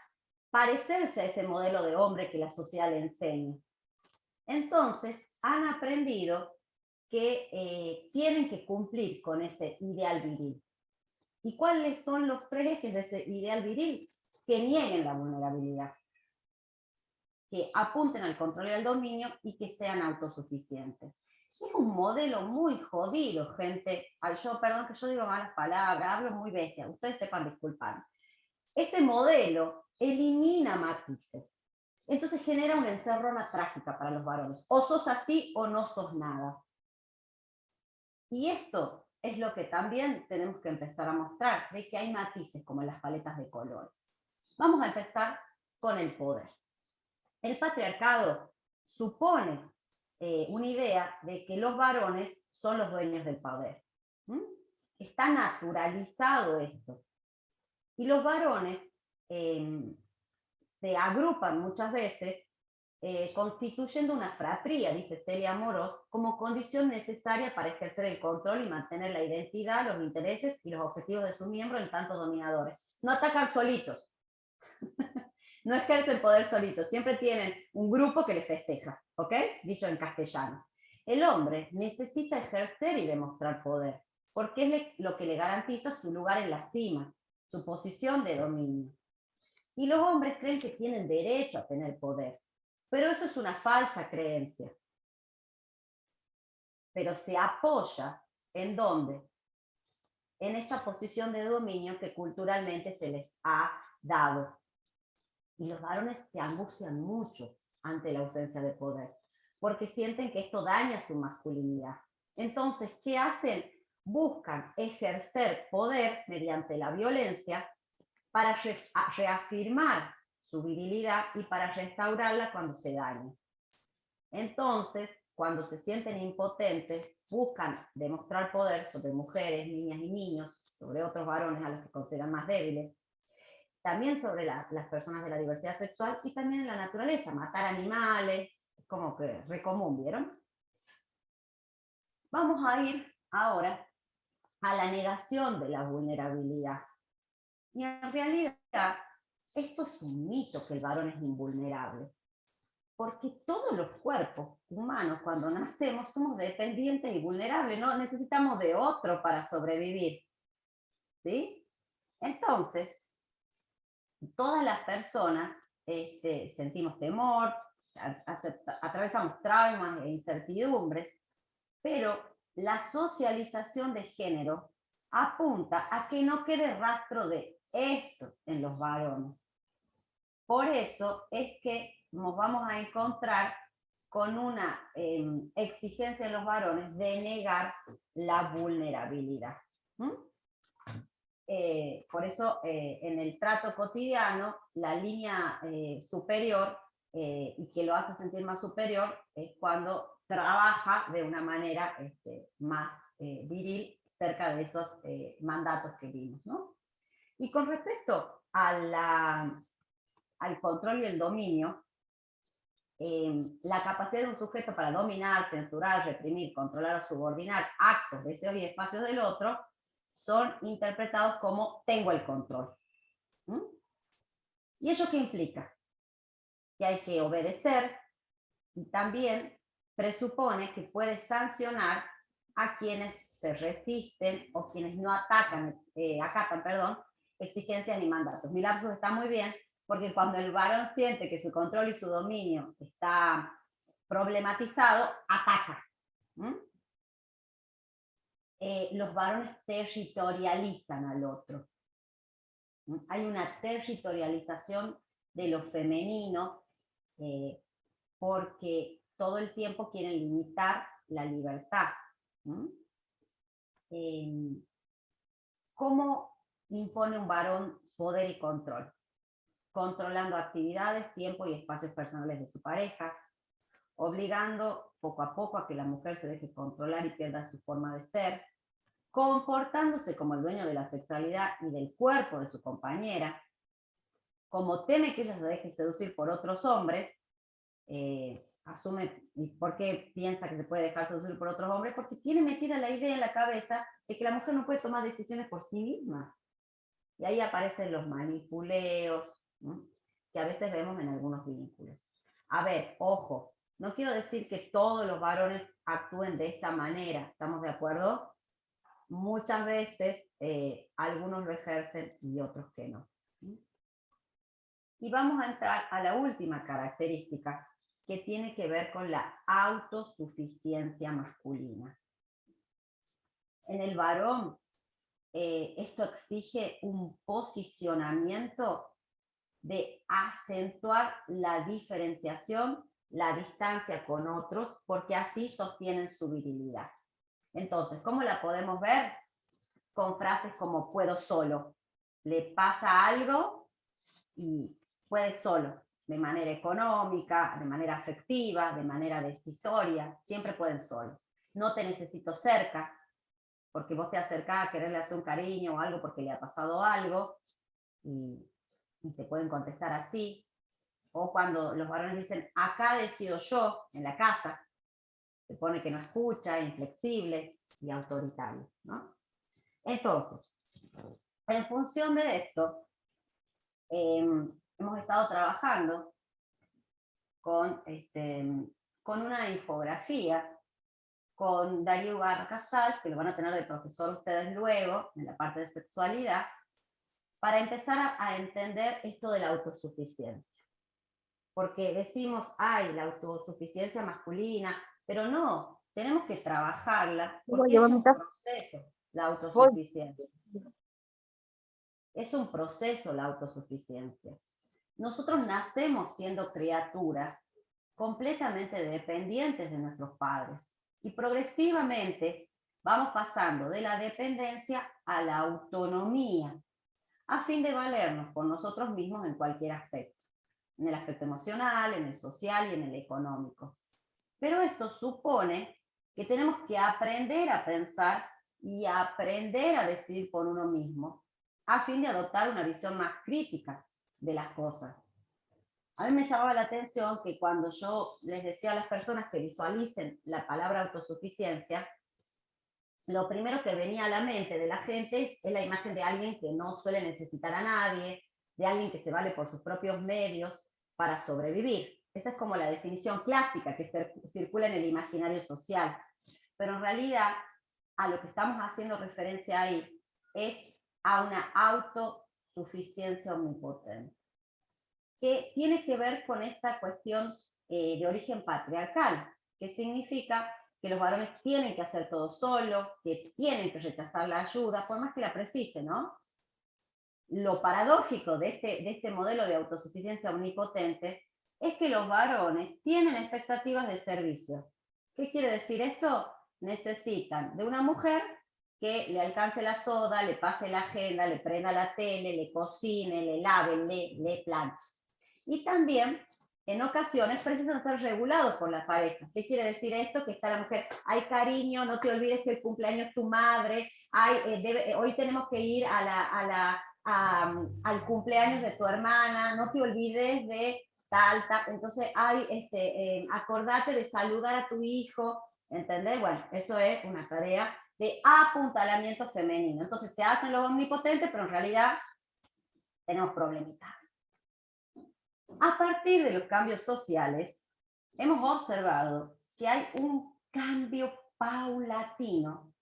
parecerse a ese modelo de hombre que la sociedad le enseña. Entonces, han aprendido que tienen que cumplir con ese ideal viril. ¿Y cuáles son los 3 ejes de ese ideal viril? Que nieguen la vulnerabilidad, que apunten al control y al dominio y que sean autosuficientes. Es un modelo muy jodido, gente. Ay, perdón que yo digo malas palabras, hablo muy bestia, ustedes sepan disculpar. Este modelo elimina matices. Entonces genera una encerrona trágica para los varones. O sos así o no sos nada. Y esto es lo que también tenemos que empezar a mostrar, de que hay matices como en las paletas de colores. Vamos a empezar con el poder. El patriarcado supone una idea de que los varones son los dueños del poder. Está naturalizado esto. Y los varones se agrupan muchas veces constituyendo una fratría, dice Celia Moros, como condición necesaria para ejercer el control y mantener la identidad, los intereses y los objetivos de sus miembros en tanto dominadores. No atacan solitos. No ejercen poder solitos, siempre tienen un grupo que les festeja, ¿ok? Dicho en castellano. El hombre necesita ejercer y demostrar poder, porque es lo que le garantiza su lugar en la cima, su posición de dominio. Y los hombres creen que tienen derecho a tener poder, pero eso es una falsa creencia. Pero se apoya ¿en dónde? En esta posición de dominio que culturalmente se les ha dado. Y los varones se angustian mucho ante la ausencia de poder, porque sienten que esto daña su masculinidad. Entonces, ¿qué hacen? Buscan ejercer poder mediante la violencia para reafirmar su virilidad y para restaurarla cuando se daña. Entonces, cuando se sienten impotentes, buscan demostrar poder sobre mujeres, niñas y niños, sobre otros varones a los que consideran más débiles, también sobre las personas de la diversidad sexual y también en la naturaleza, matar animales, como que re común, ¿vieron? Vamos a ir ahora a la negación de la vulnerabilidad. Y en realidad, esto es un mito que el varón es invulnerable, porque todos los cuerpos humanos cuando nacemos somos dependientes y vulnerables, no necesitamos de otro para sobrevivir, ¿sí? Entonces, todas las personas sentimos temor, atravesamos traumas e incertidumbres, pero la socialización de género apunta a que no quede rastro de esto en los varones. Por eso es que nos vamos a encontrar con una exigencia en los varones de negar la vulnerabilidad. Por eso en el trato cotidiano la línea superior y que lo hace sentir más superior es cuando trabaja de una manera más viril cerca de esos mandatos que vimos, ¿no? Y con respecto a al control y el dominio, la capacidad de un sujeto para dominar, censurar, reprimir, controlar o subordinar actos, deseos y espacios del otro son interpretados como tengo el control. ¿Y eso qué implica? Que hay que obedecer y también presupone que puede sancionar a quienes se resisten o quienes no acatan exigencias ni mandatos. Mi lapsus está muy bien porque cuando el varón siente que su control y su dominio está problematizado, ataca. Los varones territorializan al otro. Hay una territorialización de lo femenino porque todo el tiempo quieren limitar la libertad. ¿Cómo impone un varón poder y control? Controlando actividades, tiempo y espacios personales de su pareja, obligando poco a poco a que la mujer se deje controlar y pierda su forma de ser, comportándose como el dueño de la sexualidad y del cuerpo de su compañera, como teme que ella se deje seducir por otros hombres, asume, ¿por qué piensa que se puede dejar seducir por otros hombres? Porque tiene metida la idea en la cabeza de que la mujer no puede tomar decisiones por sí misma. Y ahí aparecen los manipuleos, ¿no?, que a veces vemos en algunos vínculos. A ver, ojo, no quiero decir que todos los varones actúen de esta manera, ¿estamos de acuerdo? Muchas veces algunos lo ejercen y otros que no. Y vamos a entrar a la última característica, que tiene que ver con la autosuficiencia masculina. En el varón, esto exige un posicionamiento de acentuar la diferenciación, la distancia con otros, porque así sostienen su virilidad. Entonces, ¿cómo la podemos ver? Con frases como puedo solo. Le pasa algo y puede solo, de manera económica, de manera afectiva, de manera decisoria, siempre pueden solo. No te necesito cerca, porque vos te acercás a quererle hacer un cariño o algo porque le ha pasado algo, y te pueden contestar así. O cuando los varones dicen, acá decido yo, en la casa, se pone que no escucha, inflexible y autoritario, ¿no? Entonces, en función de esto, hemos estado trabajando con una infografía con Darío Ibarra Casals, que lo van a tener de profesor ustedes luego, en la parte de sexualidad, para empezar a entender esto de la autosuficiencia. Porque decimos, ay, la autosuficiencia masculina, pero no, tenemos que trabajarla, porque es un proceso, la autosuficiencia. Es un proceso la autosuficiencia. Nosotros nacemos siendo criaturas completamente dependientes de nuestros padres, y progresivamente vamos pasando de la dependencia a la autonomía, a fin de valernos por nosotros mismos en cualquier aspecto, en el aspecto emocional, en el social y en el económico. Pero esto supone que tenemos que aprender a pensar y aprender a decidir por uno mismo, a fin de adoptar una visión más crítica de las cosas. A mí me llamaba la atención que cuando yo les decía a las personas que visualicen la palabra autosuficiencia, lo primero que venía a la mente de la gente es la imagen de alguien que no suele necesitar a nadie, de alguien que se vale por sus propios medios para sobrevivir. Esa es como la definición clásica que circula en el imaginario social. Pero en realidad, a lo que estamos haciendo referencia ahí es a una autosuficiencia omnipotente, que tiene que ver con esta cuestión de origen patriarcal, que significa que los varones tienen que hacer todo solos, que tienen que rechazar la ayuda, por más que la precisen, ¿no? Lo paradójico de este modelo de autosuficiencia omnipotente es que los varones tienen expectativas de servicios. ¿Qué quiere decir esto? Necesitan de una mujer que le alcance la soda, le pase la agenda, le prenda la tele, le cocine, le lave, le planche. Y también, en ocasiones, precisan ser regulados por la pareja. ¿Qué quiere decir esto? Que está la mujer, ay cariño, no te olvides que el cumpleaños es tu madre, ay, hoy tenemos que ir al cumpleaños de tu hermana, no te olvides de tal. Entonces, ay, acordate de saludar a tu hijo, ¿entendés? Bueno, eso es una tarea de apuntalamiento femenino. Entonces, se hacen los omnipotentes, pero en realidad tenemos problemitas. A partir de los cambios sociales, hemos observado que hay un cambio paulatino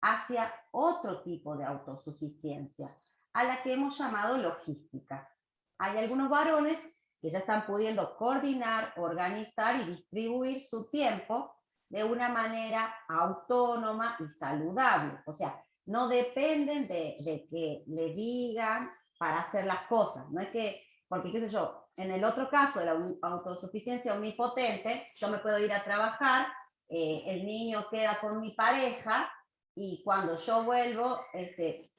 hacia otro tipo de autosuficiencia, a la que hemos llamado logística. Hay algunos varones que ya están pudiendo coordinar, organizar y distribuir su tiempo de una manera autónoma y saludable. O sea, no dependen de que le digan para hacer las cosas. No es que, porque qué sé yo, en el otro caso de la autosuficiencia omnipotente, yo me puedo ir a trabajar, el niño queda con mi pareja, y cuando yo vuelvo,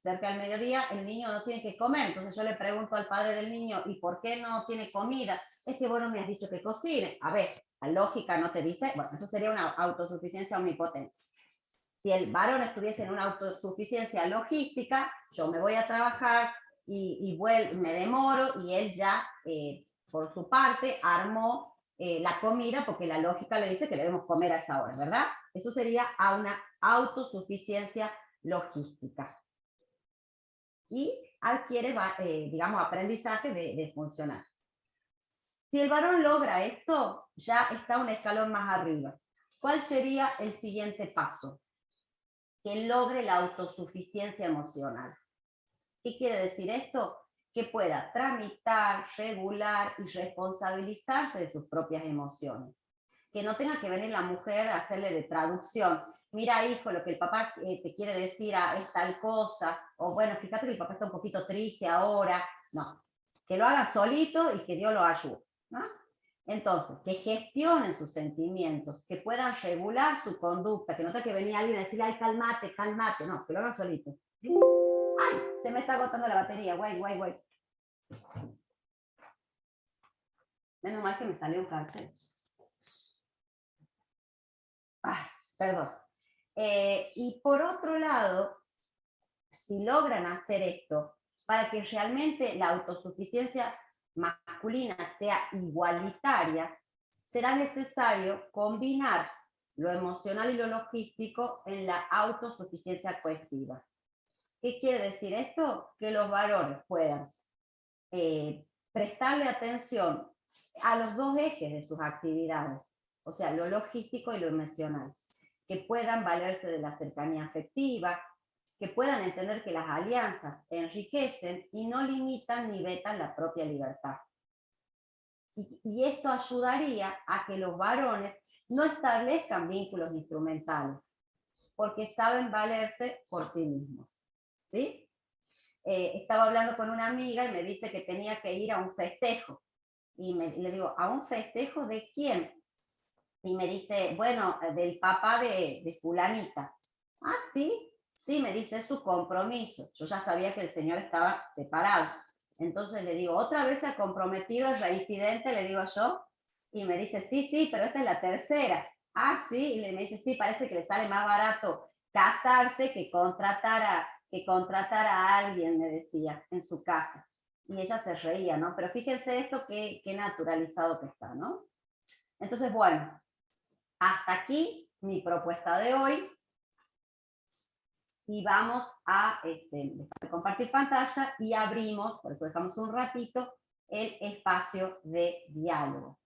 cerca del mediodía, el niño no tiene que comer. Entonces yo le pregunto al padre del niño, ¿y por qué no tiene comida? Es que vos no me has dicho que cocine. A ver, la lógica no te dice, bueno, eso sería una autosuficiencia omnipotente. Si el varón estuviese en una autosuficiencia logística, yo me voy a trabajar y me demoro, y él ya, por su parte, armó la comida, porque la lógica le dice que debemos comer a esa hora, ¿verdad? Eso sería a una autosuficiencia logística. y adquiere, digamos, aprendizaje de funcionar. Si el varón logra esto, ya está un escalón más arriba. ¿Cuál sería el siguiente paso? Que logre la autosuficiencia emocional. ¿Qué quiere decir esto? Que pueda tramitar, regular y responsabilizarse de sus propias emociones. Que no tenga que venir la mujer a hacerle de traducción. Mira, hijo, lo que el papá te quiere decir es tal cosa, o bueno, fíjate que el papá está un poquito triste ahora. No, que lo haga solito y que Dios lo ayude, ¿no? Entonces, que gestionen sus sentimientos, que puedan regular su conducta, que no tenga que venir alguien a decirle, ay, cálmate, cálmate, no, que lo hagan solito. Ay, se me está agotando la batería, guay. Menos mal que me salió un cartel. Ay, perdón. Y por otro lado, si logran hacer esto, para que realmente la autosuficiencia masculina sea igualitaria, será necesario combinar lo emocional y lo logístico en la autosuficiencia cohesiva. ¿Qué quiere decir esto? Que los varones puedan prestarle atención a los dos ejes de sus actividades, o sea, lo logístico y lo emocional, que puedan valerse de la cercanía afectiva, que puedan entender que las alianzas enriquecen y no limitan ni vetan la propia libertad. Y esto ayudaría a que los varones no establezcan vínculos instrumentales, porque saben valerse por sí mismos, ¿sí? Estaba hablando con una amiga y me dice que tenía que ir a un festejo. Y le digo, ¿a un festejo de quién? Y me dice, bueno, del papá de fulanita. Ah, sí, sí, me dice, es su compromiso. Yo ya sabía que el señor estaba separado. Entonces le digo, ¿otra vez se ha comprometido, es reincidente? Le digo yo. Y me dice, sí, pero esta es la tercera. Ah, sí, y me dice, sí, parece que le sale más barato casarse que contratar a alguien, me decía, en su casa. Y ella se reía, ¿no? Pero fíjense esto qué naturalizado que está, ¿no? Entonces, bueno, hasta aquí mi propuesta de hoy. Y vamos a compartir pantalla y abrimos, por eso dejamos un ratito, el espacio de diálogo.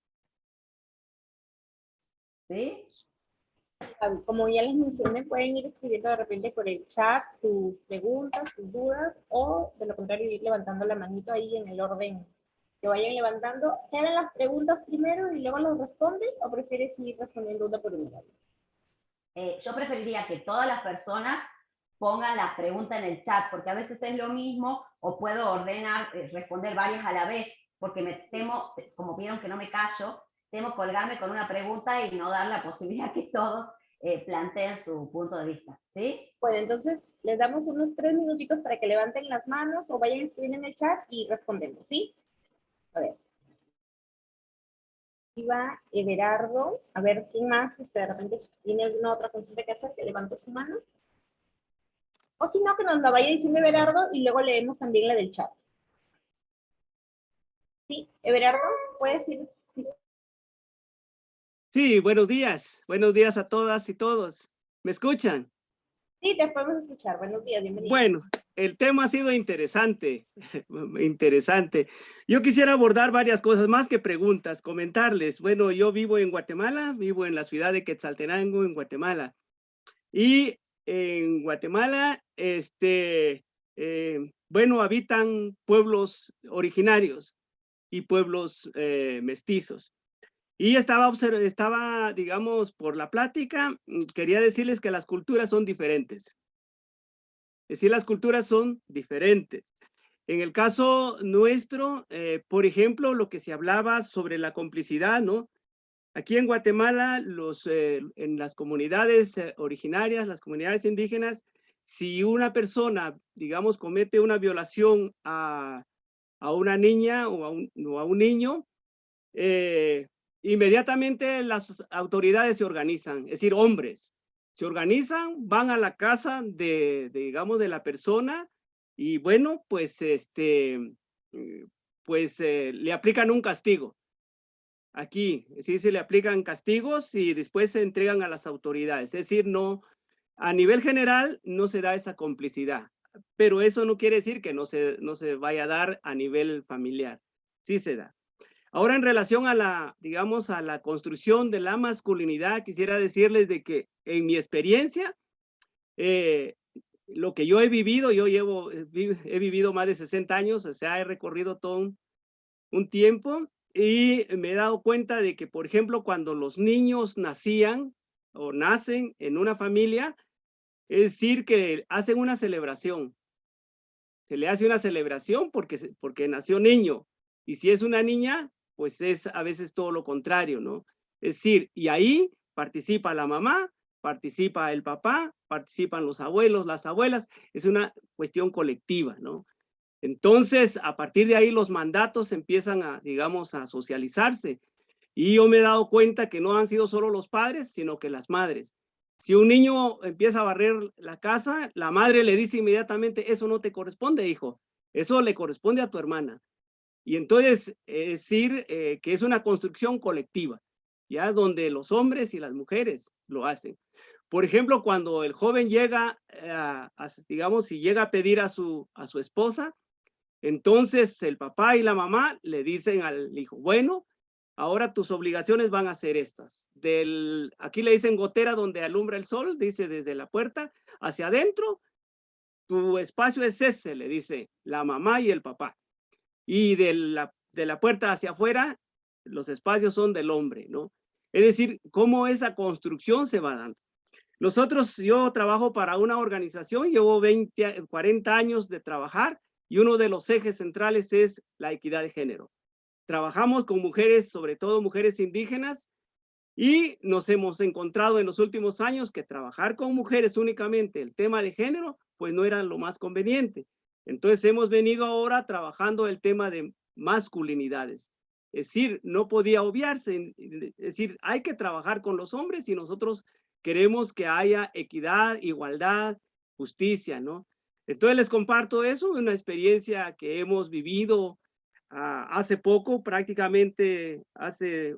¿Sí? Como ya les mencioné, pueden ir escribiendo de repente por el chat sus preguntas, sus dudas, o de lo contrario ir levantando la manito ahí en el orden que vayan levantando. ¿Te hagan las preguntas primero y luego las respondes, o prefieres ir respondiendo una por una? Yo preferiría que todas las personas pongan la pregunta en el chat, porque a veces es lo mismo, o puedo ordenar, responder varias a la vez, porque me temo, como vieron que no me callo, temo colgarme con una pregunta y no dar la posibilidad que todos planteen su punto de vista, ¿sí? Bueno, entonces les damos unos 3 minutitos para que levanten las manos o vayan a escribir en el chat y respondemos, ¿sí? A ver. Iba Everardo. A ver, ¿quién más de repente tiene alguna otra consulta que hacer? Que levante su mano. O si no, que nos la vaya diciendo Everardo y luego leemos también la del chat. ¿Sí? Everardo, ¿puedes ir? Sí, buenos días a todas y todos. ¿Me escuchan? Sí, te podemos escuchar. Buenos días, bienvenido. Bueno, el tema ha sido interesante, interesante. Yo quisiera abordar varias cosas, más que preguntas, comentarles. Bueno, yo vivo en Guatemala, vivo en la ciudad de Quetzaltenango, en Guatemala. Y en Guatemala, bueno, habitan pueblos originarios y pueblos mestizos. Y estaba, digamos, por la plática, quería decirles que las culturas son diferentes. Es decir, las culturas son diferentes. En el caso nuestro, por ejemplo, lo que se hablaba sobre la complicidad, ¿no? Aquí en Guatemala, en las comunidades originarias, las comunidades indígenas, si una persona, digamos, comete una violación a una niña o a un niño, inmediatamente las autoridades se organizan, es decir, hombres, se organizan, van a la casa digamos, de la persona y bueno, pues, le aplican un castigo. Aquí, sí se le aplican castigos y después se entregan a las autoridades. Es decir, no, a nivel general no se da esa complicidad. pero eso no quiere decir que no se vaya a dar a nivel familiar. Sí se da. Ahora, en relación a la, digamos, a la construcción de la masculinidad, quisiera decirles de que en mi experiencia, lo que yo he vivido, he vivido más de 60 años, o sea, he recorrido todo un tiempo y me he dado cuenta de que, por ejemplo, cuando los niños nacían o nacen en una familia, es decir, que hacen una celebración. Se le hace una celebración porque nació niño. Y si es una niña, pues es a veces todo lo contrario, ¿no? Es decir, y ahí participa la mamá, participa el papá, participan los abuelos, las abuelas, es una cuestión colectiva, ¿no? Entonces, a partir de ahí los mandatos empiezan a, digamos, a socializarse. Y yo me he dado cuenta que no han sido solo los padres, sino que las madres. Si un niño empieza a barrer la casa, la madre le dice inmediatamente, eso no te corresponde, hijo, eso le corresponde a tu hermana. Y entonces, es decir, que es una construcción colectiva, ya donde los hombres y las mujeres lo hacen. Por ejemplo, cuando el joven llega, digamos, si llega a pedir a su esposa, entonces el papá y la mamá le dicen al hijo, bueno, ahora tus obligaciones van a ser estas. Aquí le dicen gotera donde alumbra el sol, dice desde la puerta hacia adentro, tu espacio es ese, le dice la mamá y el papá. Y de la puerta hacia afuera, los espacios son del hombre, ¿no? Es decir, cómo esa construcción se va dando. Yo trabajo para una organización, llevo 40 años de trabajar y uno de los ejes centrales es la equidad de género. Trabajamos con mujeres, sobre todo mujeres indígenas, y nos hemos encontrado en los últimos años que trabajar con mujeres únicamente el tema de género, pues no era lo más conveniente. Entonces hemos venido ahora trabajando el tema de masculinidades. Es decir, no podía obviarse, es decir, hay que trabajar con los hombres y nosotros queremos que haya equidad, igualdad, justicia, ¿no? Entonces les comparto eso, una experiencia que hemos vivido hace poco, prácticamente hace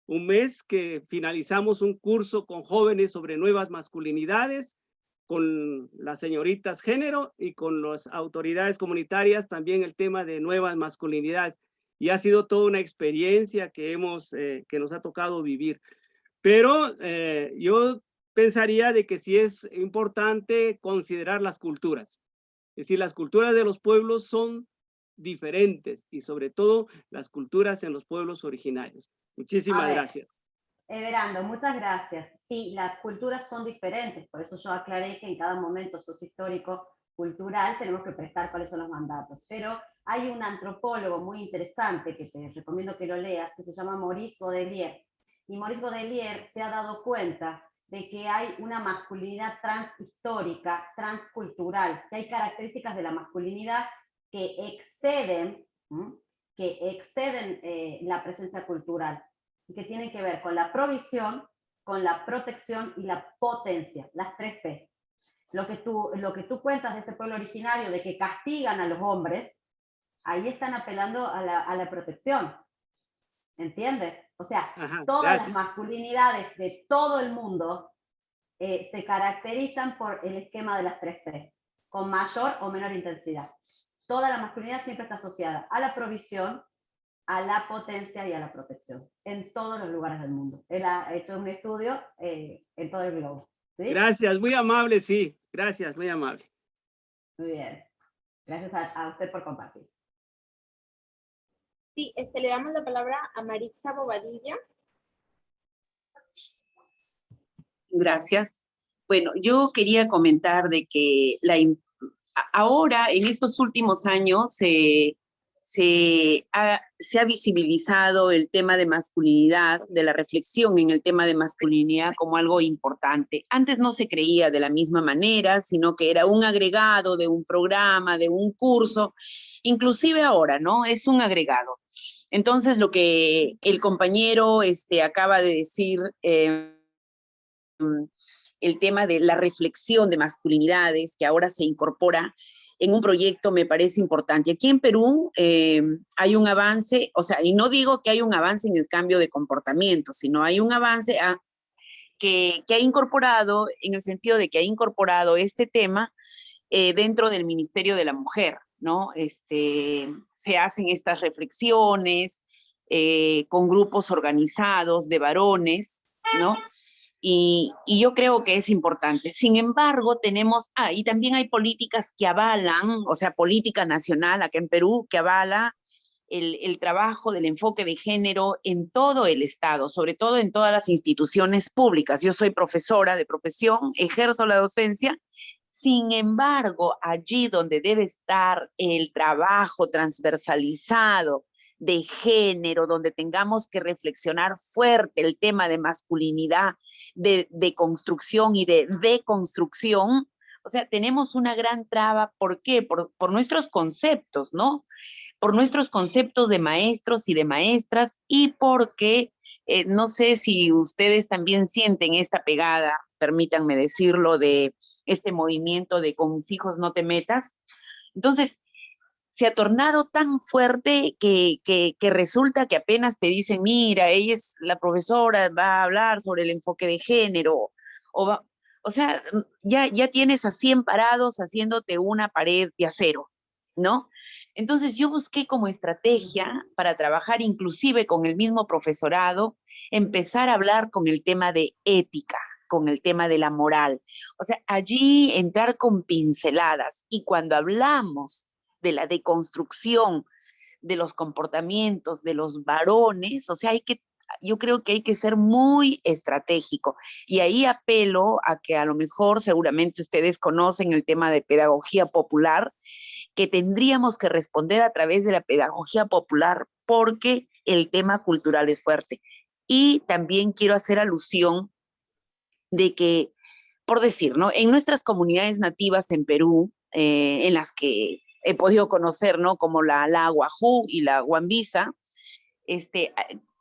un mes que finalizamos un curso con jóvenes sobre nuevas masculinidades, con las señoritas género y con las autoridades comunitarias también el tema de nuevas masculinidades. Y ha sido toda una experiencia que nos ha tocado vivir. Pero yo pensaría de que sí es importante considerar las culturas. Es decir, las culturas de los pueblos son diferentes y sobre todo las culturas en los pueblos originarios. Muchísimas gracias. Everando, muchas gracias. Sí, las culturas son diferentes, por eso yo aclaré que en cada momento sociohistórico cultural tenemos que prestar cuáles son los mandatos. Pero hay un antropólogo muy interesante que te recomiendo que lo leas, que se llama Maurice Godelier. Y Maurice Godelier se ha dado cuenta de que hay una masculinidad transhistórica, transcultural, que hay características de la masculinidad que exceden la presencia cultural y que tienen que ver con la provisión, con la protección y la potencia, las 3 P. Lo que tú cuentas de ese pueblo originario, de que castigan a los hombres, ahí están apelando a la protección. ¿Entiendes? O sea, todas las masculinidades de todo el mundo se caracterizan por el esquema de las 3 P, con mayor o menor intensidad. Toda la masculinidad siempre está asociada a la provisión, a la potencia y a la protección, en todos los lugares del mundo. Él ha hecho un estudio en todo el globo. ¿Sí? Gracias, muy amable, sí. Gracias, muy amable. Muy bien. Gracias a usted por compartir. Sí, le damos la palabra a Maritza Bobadilla. Gracias. Bueno, yo quería comentar de que ahora, en estos últimos años, se ha visibilizado el tema de masculinidad, de la reflexión en el tema de masculinidad como algo importante. Antes no se creía de la misma manera, sino que era un agregado de un programa, de un curso, inclusive ahora, ¿no? Es un agregado. Entonces, lo que el compañero acaba de decir, el tema de la reflexión de masculinidades, que ahora se incorpora en un proyecto, me parece importante. Aquí en Perú hay un avance, o sea, y no digo que hay un avance en el cambio de comportamiento, sino hay un avance que ha incorporado, en el sentido de que ha incorporado este tema dentro del Ministerio de la Mujer, ¿no? Se hacen estas reflexiones con grupos organizados de varones, ¿no? Y yo creo que es importante. Sin embargo, tenemos, y también hay políticas que avalan, o sea, política nacional acá en Perú, que avala el trabajo del enfoque de género en todo el Estado, sobre todo en todas las instituciones públicas. Yo soy profesora de profesión, ejerzo la docencia. Sin embargo, allí donde debe estar el trabajo transversalizado de género, donde tengamos que reflexionar fuerte el tema de masculinidad, de construcción y de deconstrucción, o sea, tenemos una gran traba. ¿Por qué? Por nuestros conceptos, ¿no? Por nuestros conceptos de maestros y de maestras, y porque no sé si ustedes también sienten esta pegada, permítanme decirlo, de este movimiento de con mis hijos no te metas. Entonces, se ha tornado tan fuerte que resulta que apenas te dicen, mira, ella es la profesora, va a hablar sobre el enfoque de género, o sea, ya tienes a 100 parados haciéndote una pared de acero, ¿no? Entonces yo busqué como estrategia para trabajar inclusive con el mismo profesorado, empezar a hablar con el tema de ética, con el tema de la moral. O sea, allí entrar con pinceladas, y cuando hablamos de la deconstrucción de los comportamientos de los varones, o sea, yo creo que hay que ser muy estratégico. Y ahí apelo a que a lo mejor seguramente ustedes conocen el tema de pedagogía popular, que tendríamos que responder a través de la pedagogía popular, porque el tema cultural es fuerte. Y también quiero hacer alusión de que, por decir, ¿no? En nuestras comunidades nativas en Perú, en las que he podido conocer, ¿no? Como la Guajú y la Guambisa,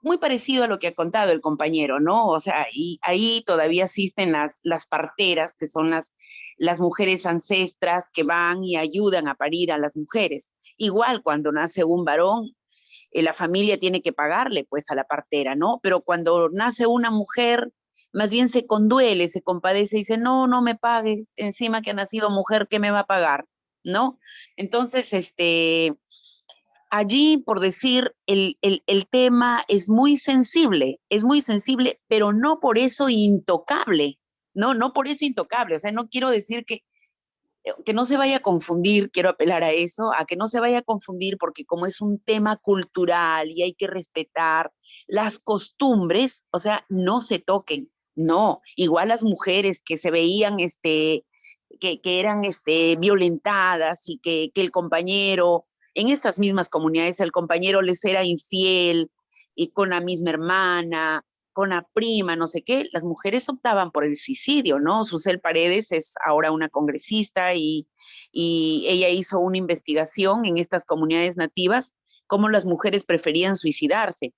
muy parecido a lo que ha contado el compañero, ¿no? O sea, y ahí todavía existen las parteras, que son las mujeres ancestras que van y ayudan a parir a las mujeres. Igual cuando nace un varón, la familia tiene que pagarle pues a la partera, ¿no? Pero cuando nace una mujer, más bien se conduele, se compadece y dice, no, no me pague, encima que ha nacido mujer, ¿qué me va a pagar? ¿No? Entonces, allí, por decir, el tema es muy sensible, pero no por eso intocable, no por eso intocable. O sea, no quiero decir que no se vaya a confundir, quiero apelar a eso, a que no se vaya a confundir, porque como es un tema cultural y hay que respetar las costumbres, o sea, no se toquen, no. Igual las mujeres que se veían, que eran violentadas, y que el compañero, en estas mismas comunidades, el compañero les era infiel, y con la misma hermana, con la prima, no sé qué, las mujeres optaban por el suicidio, ¿no? Susel Paredes es ahora una congresista, y ella hizo una investigación en estas comunidades nativas, cómo las mujeres preferían suicidarse.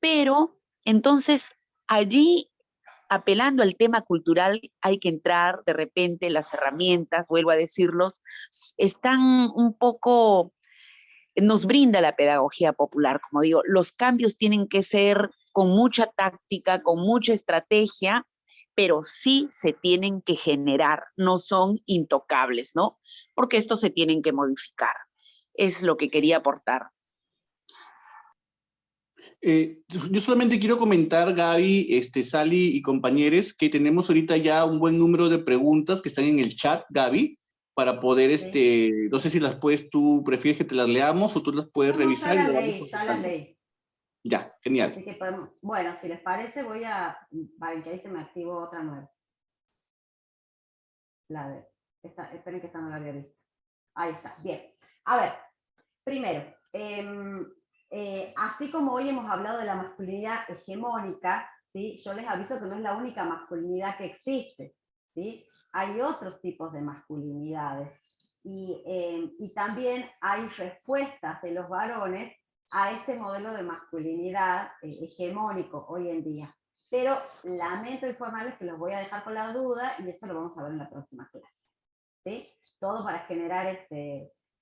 Pero, entonces, allí, apelando al tema cultural, hay que entrar, de repente, las herramientas, vuelvo a decirlos, están un poco, nos brinda la pedagogía popular, como digo, los cambios tienen que ser con mucha táctica, con mucha estrategia, pero sí se tienen que generar, no son intocables, ¿no? Porque estos se tienen que modificar. Es lo que quería aportar. Yo solamente quiero comentar, Gaby, Sally y compañeros, que tenemos ahorita ya un buen número de preguntas que están en el chat, Gaby, para poder, no sé si las puedes, tú prefieres que te las leamos o tú las puedes revisar. Ya las leí. Ya, genial. Así que podemos, bueno, si les parece, voy a, para que ahí se me activó otra nueva. Esperen que esta no la había visto. Ahí está, bien. A ver, primero, así como hoy hemos hablado de la masculinidad hegemónica, ¿sí? Yo les aviso que no es la única masculinidad que existe, ¿sí? Hay otros tipos de masculinidades, y también hay respuestas de los varones a este modelo de masculinidad hegemónico hoy en día. Pero lamento informarles que los voy a dejar con la duda, y eso lo vamos a ver en la próxima clase, ¿sí? Todo para generar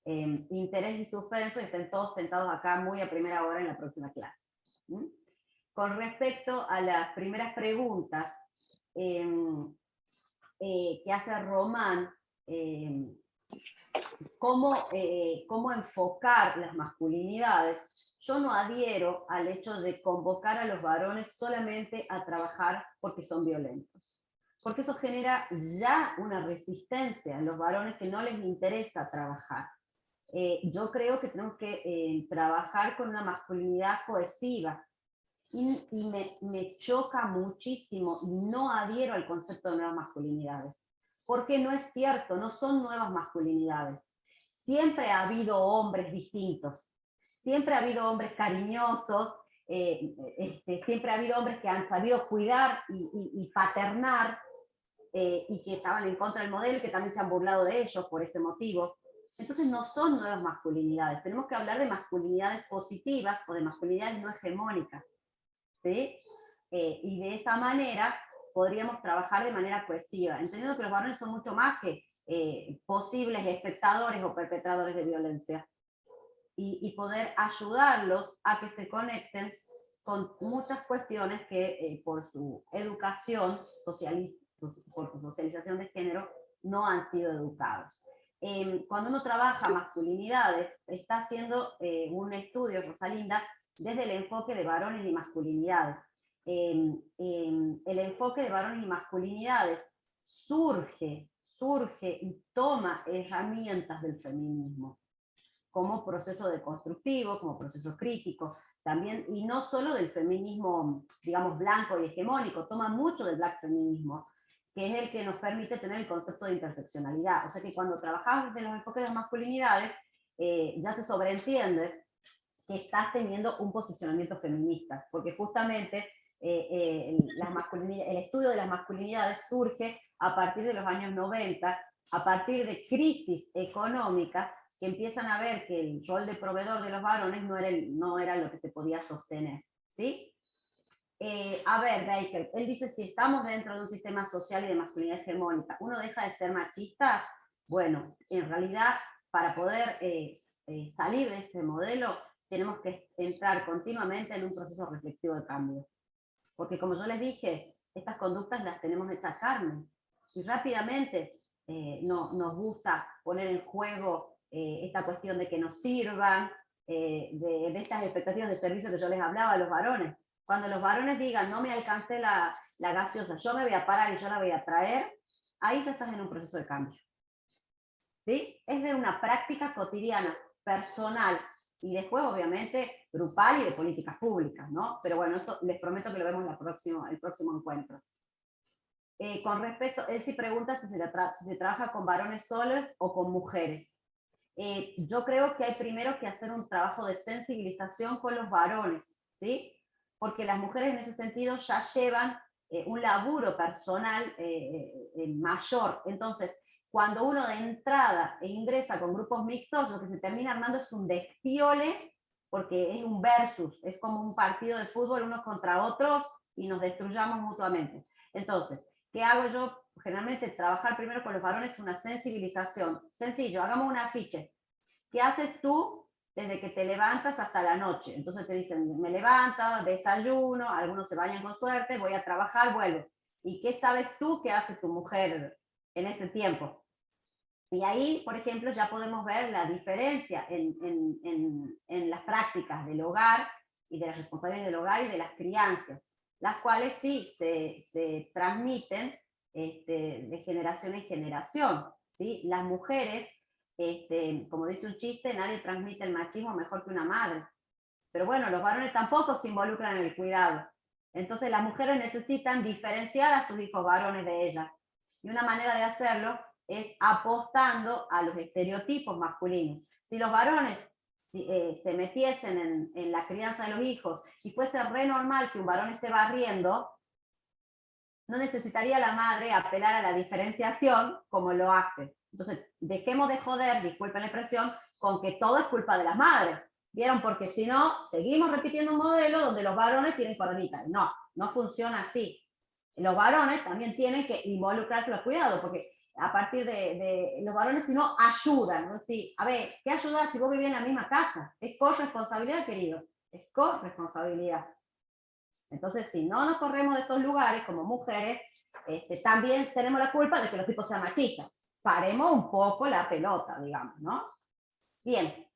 interés y suspenso, y estén todos sentados acá muy a primera hora en la próxima clase. Con respecto a las primeras preguntas que hace Román, cómo enfocar las masculinidades, yo no adhiero al hecho de convocar a los varones solamente a trabajar porque son violentos. Porque eso genera ya una resistencia en los varones que no les interesa trabajar. Yo creo que tenemos que trabajar con una masculinidad cohesiva. Y me choca muchísimo y no adhiero al concepto de nuevas masculinidades. Porque no es cierto, no son nuevas masculinidades. Siempre ha habido hombres distintos, siempre ha habido hombres cariñosos, siempre ha habido hombres que han sabido cuidar y paternar, y que estaban en contra del modelo y que también se han burlado de ellos por ese motivo. Entonces no son nuevas masculinidades, tenemos que hablar de masculinidades positivas o de masculinidades no hegemónicas, ¿sí? Y de esa manera podríamos trabajar de manera cohesiva, entendiendo que los varones son mucho más que posibles espectadores o perpetradores de violencia, y poder ayudarlos a que se conecten con muchas cuestiones que por su educación, por su socialización de género, no han sido educados. Cuando uno trabaja masculinidades, está haciendo un estudio, Rosalinda, desde el enfoque de varones y masculinidades. El enfoque de varones y masculinidades surge y toma herramientas del feminismo como proceso deconstructivo, como proceso crítico, también, y no solo del feminismo, digamos, blanco y hegemónico, toma mucho del black feminismo, que es el que nos permite tener el concepto de interseccionalidad. O sea que cuando trabajamos desde los enfoques de masculinidades, ya se sobreentiende que estás teniendo un posicionamiento feminista, porque justamente el estudio de las masculinidades surge a partir de los años 90, a partir de crisis económicas que empiezan a ver que el rol de proveedor de los varones no era lo que se podía sostener, ¿sí? A ver, Reichert, él dice, si estamos dentro de un sistema social y de masculinidad hegemónica, ¿uno deja de ser machista? Bueno, en realidad, para poder salir de ese modelo, tenemos que entrar continuamente en un proceso reflexivo de cambio. Porque como yo les dije, estas conductas las tenemos hechas carne. Y rápidamente nos gusta poner en juego esta cuestión de que nos sirvan, de estas expectativas de servicio que yo les hablaba a los varones. Cuando los varones digan, no me alcancé la gaseosa, yo me voy a parar y yo la voy a traer, ahí ya estás en un proceso de cambio. ¿Sí? Es de una práctica cotidiana, personal, y después obviamente grupal y de políticas públicas, ¿no? Pero bueno, eso les prometo que lo vemos el próximo encuentro. Con respecto, él sí pregunta si se trabaja con varones solos o con mujeres. Yo creo que hay primero que hacer un trabajo de sensibilización con los varones, ¿sí? Porque las mujeres en ese sentido ya llevan un laburo personal mayor. Entonces, cuando uno de entrada ingresa con grupos mixtos, lo que se termina armando es un despiole, porque es un versus, es como un partido de fútbol unos contra otros y nos destruyamos mutuamente. Entonces, ¿qué hago yo? Generalmente trabajar primero con los varones es una sensibilización. Sencillo, hagamos un afiche. ¿Qué haces tú desde que te levantas hasta la noche? Entonces te dicen, me levanto, desayuno, algunos se bañan con suerte, voy a trabajar, vuelvo. ¿Y qué sabes tú que hace tu mujer en ese tiempo? Y ahí, por ejemplo, ya podemos ver la diferencia en las prácticas del hogar y de las responsabilidades del hogar y de las crianzas, las cuales sí se transmiten de generación en generación, ¿sí? Las mujeres, como dice un chiste, nadie transmite el machismo mejor que una madre. Pero bueno, los varones tampoco se involucran en el cuidado. Entonces las mujeres necesitan diferenciar a sus hijos varones de ellas. Y una manera de hacerlo es apostando a los estereotipos masculinos. Si los varones se metiesen en la crianza de los hijos y fuese re normal que un varón esté barriendo, no necesitaría la madre apelar a la diferenciación como lo hace. Entonces, dejemos de joder, disculpen la expresión, con que todo es culpa de las madres. ¿Vieron? Porque si no, seguimos repitiendo un modelo donde los varones tienen coronitas. No, no funciona así. Los varones también tienen que involucrarse en los cuidados, porque a partir de los varones, si no, ayudan, ¿no? Sí, a ver, ¿qué ayuda si vos vivís en la misma casa? Es corresponsabilidad, querido, es corresponsabilidad. Entonces, si no nos corremos de estos lugares como mujeres, también tenemos la culpa de que los tipos sean machistas. paremos un poco la pelota, digamos, ¿no? Bien.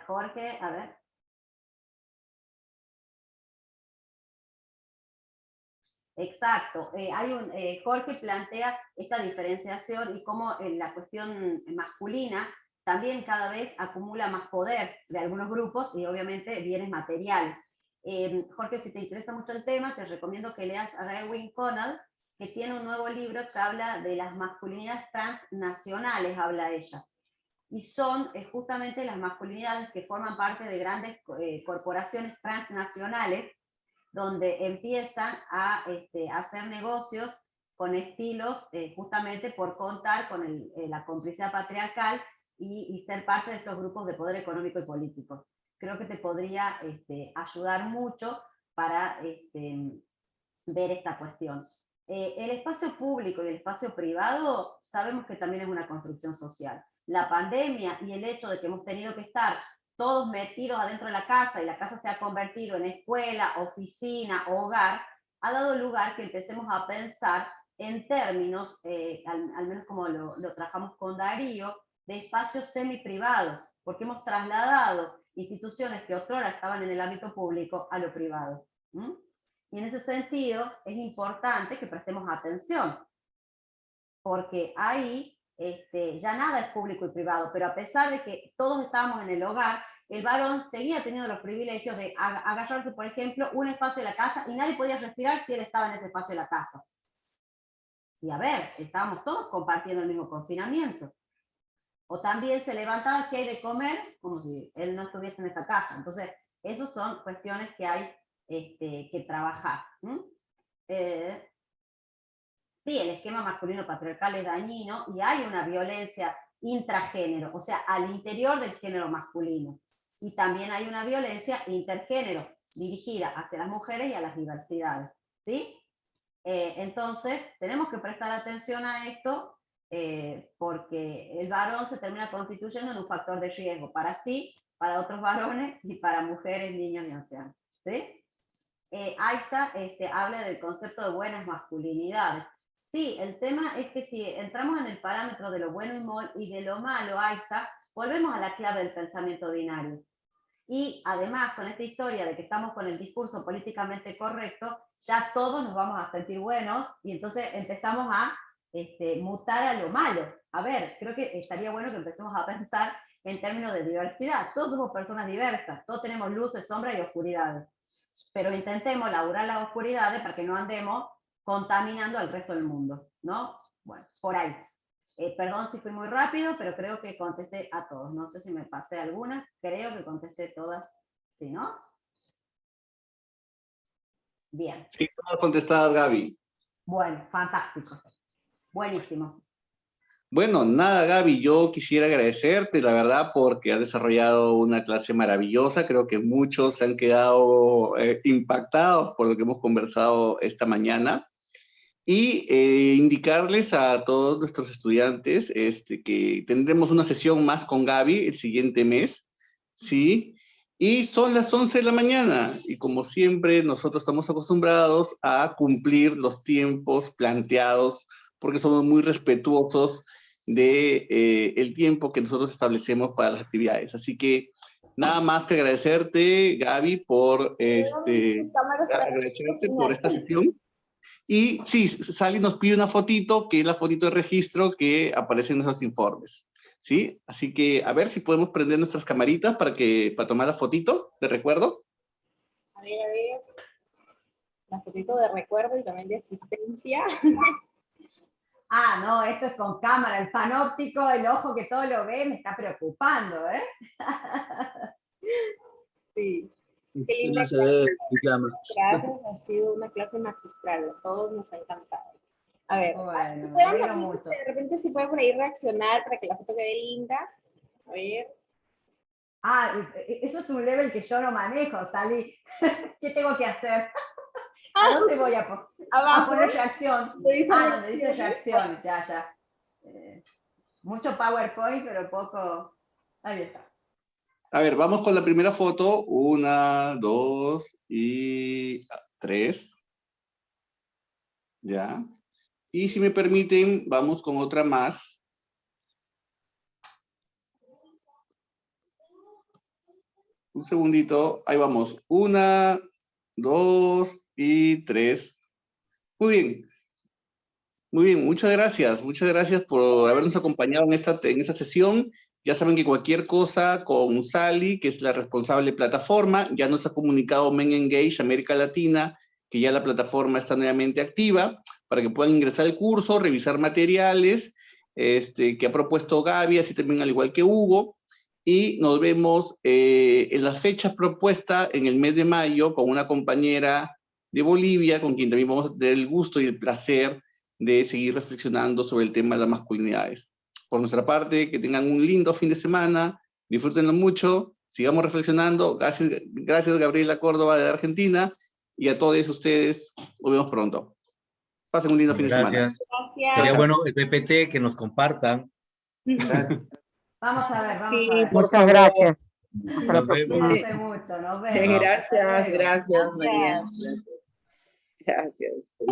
Jorge, a ver. Exacto. Jorge plantea esta diferenciación y cómo la cuestión masculina también cada vez acumula más poder de algunos grupos y obviamente bienes materiales. Jorge, si te interesa mucho el tema, te recomiendo que leas a Raewyn Connell, que tiene un nuevo libro que habla de las masculinidades transnacionales, habla ella. Y son justamente las masculinidades que forman parte de grandes corporaciones transnacionales, donde empiezan a hacer negocios con estilos justamente por contar con la complicidad patriarcal y ser parte de estos grupos de poder económico y político. Creo que te podría ayudar mucho para ver esta cuestión. El espacio público y el espacio privado sabemos que también es una construcción social. La pandemia y el hecho de que hemos tenido que estar todos metidos adentro de la casa y la casa se ha convertido en escuela, oficina, hogar, ha dado lugar que empecemos a pensar en términos, al menos como lo trabajamos con Darío, de espacios semi-privados, porque hemos trasladado instituciones que otrora estaban en el ámbito público a lo privado. Y en ese sentido es importante que prestemos atención, porque ahí ya nada es público y privado, pero a pesar de que todos estábamos en el hogar, el varón seguía teniendo los privilegios de agarrarse, por ejemplo, un espacio de la casa y nadie podía respirar si él estaba en ese espacio de la casa. Y a ver, estábamos todos compartiendo el mismo confinamiento. O también se levantaba que hay de comer como si él no estuviese en esa casa. Entonces, esas son cuestiones que hay que trabajar. Sí, el esquema masculino patriarcal es dañino y hay una violencia intragénero, o sea, al interior del género masculino. Y también hay una violencia intergénero, dirigida hacia las mujeres y a las diversidades. ¿Sí? Entonces, tenemos que prestar atención a esto porque el varón se termina constituyendo en un factor de riesgo para sí, para otros varones y para mujeres, niños y ancianos. ¿Sí? Aiza habla del concepto de buenas masculinidades. Sí, el tema es que si entramos en el parámetro de lo bueno y de lo malo, Aiza, volvemos a la clave del pensamiento binario. Y además, con esta historia de que estamos con el discurso políticamente correcto, ya todos nos vamos a sentir buenos y entonces empezamos a mutar a lo malo. A ver, creo que estaría bueno que empecemos a pensar en términos de diversidad. Todos somos personas diversas, todos tenemos luces, sombras y oscuridades. Pero intentemos laburar las oscuridades para que no andemos contaminando al resto del mundo, ¿no? Bueno, por ahí. Perdón si fui muy rápido, pero creo que contesté a todos. No sé si me pasé alguna, creo que contesté todas, ¿sí, no? Bien. Sí, ¿cómo contestado, Gaby? Bueno, fantástico. Buenísimo. Bueno, nada, Gaby, yo quisiera agradecerte, la verdad, porque has desarrollado una clase maravillosa. Creo que muchos se han quedado impactados por lo que hemos conversado esta mañana. Y indicarles a todos nuestros estudiantes que tendremos una sesión más con Gaby el siguiente mes, ¿sí? Y son las 11 de la mañana, y como siempre, nosotros estamos acostumbrados a cumplir los tiempos planteados, porque somos muy respetuosos de el tiempo que nosotros establecemos para las actividades. Así que nada más que agradecerte, Gaby, por agradecerte por esta sesión. Y sí, Sally nos pide una fotito, que es la fotito de registro que aparece en esos informes, ¿sí? Así que a ver si podemos prender nuestras camaritas para tomar la fotito de recuerdo. A ver. La fotito de recuerdo y también de asistencia. Ah, no, esto es con cámara, el panóptico, el ojo que todo lo ve, me está preocupando, ¿eh? Sí. Qué linda no se ve, gracias, ha sido una clase magistral, a todos nos ha encantado. A ver, bueno, de repente si pueden por ahí reaccionar para que la foto quede linda. A ver. Ah, eso es un level que yo no manejo, Sally. ¿Qué tengo que hacer? ¿A dónde voy a poner reacción? Donde dice reacción, ya. Mucho PowerPoint, pero poco... Ahí está. A ver, vamos con la primera foto. 1, 2 y 3. Ya. Y si me permiten, vamos con otra más. Un segundito, ahí vamos. 1, 2 y 3. Muy bien. Muy bien, muchas gracias por habernos acompañado en esta sesión. Ya saben que cualquier cosa con Sally, que es la responsable de plataforma, ya nos ha comunicado Men Engage América Latina, que ya la plataforma está nuevamente activa, para que puedan ingresar al curso, revisar materiales que ha propuesto Gaby, así también al igual que Hugo, y nos vemos en las fechas propuestas en el mes de mayo con una compañera de Bolivia, con quien también vamos a tener el gusto y el placer de seguir reflexionando sobre el tema de las masculinidades. Por nuestra parte, que tengan un lindo fin de semana, disfrútenlo mucho, sigamos reflexionando. Gracias Gabriela Córdoba de Argentina, y a todos ustedes, nos vemos pronto. Pasen un lindo fin de semana. Gracias. Sería bueno el PPT que nos compartan. Vamos a ver, Sí, a ver. por Muchas favor. gracias. Nos vemos. Cuídense mucho, nos vemos. Gracias, Hasta luego. gracias, María. Gracias.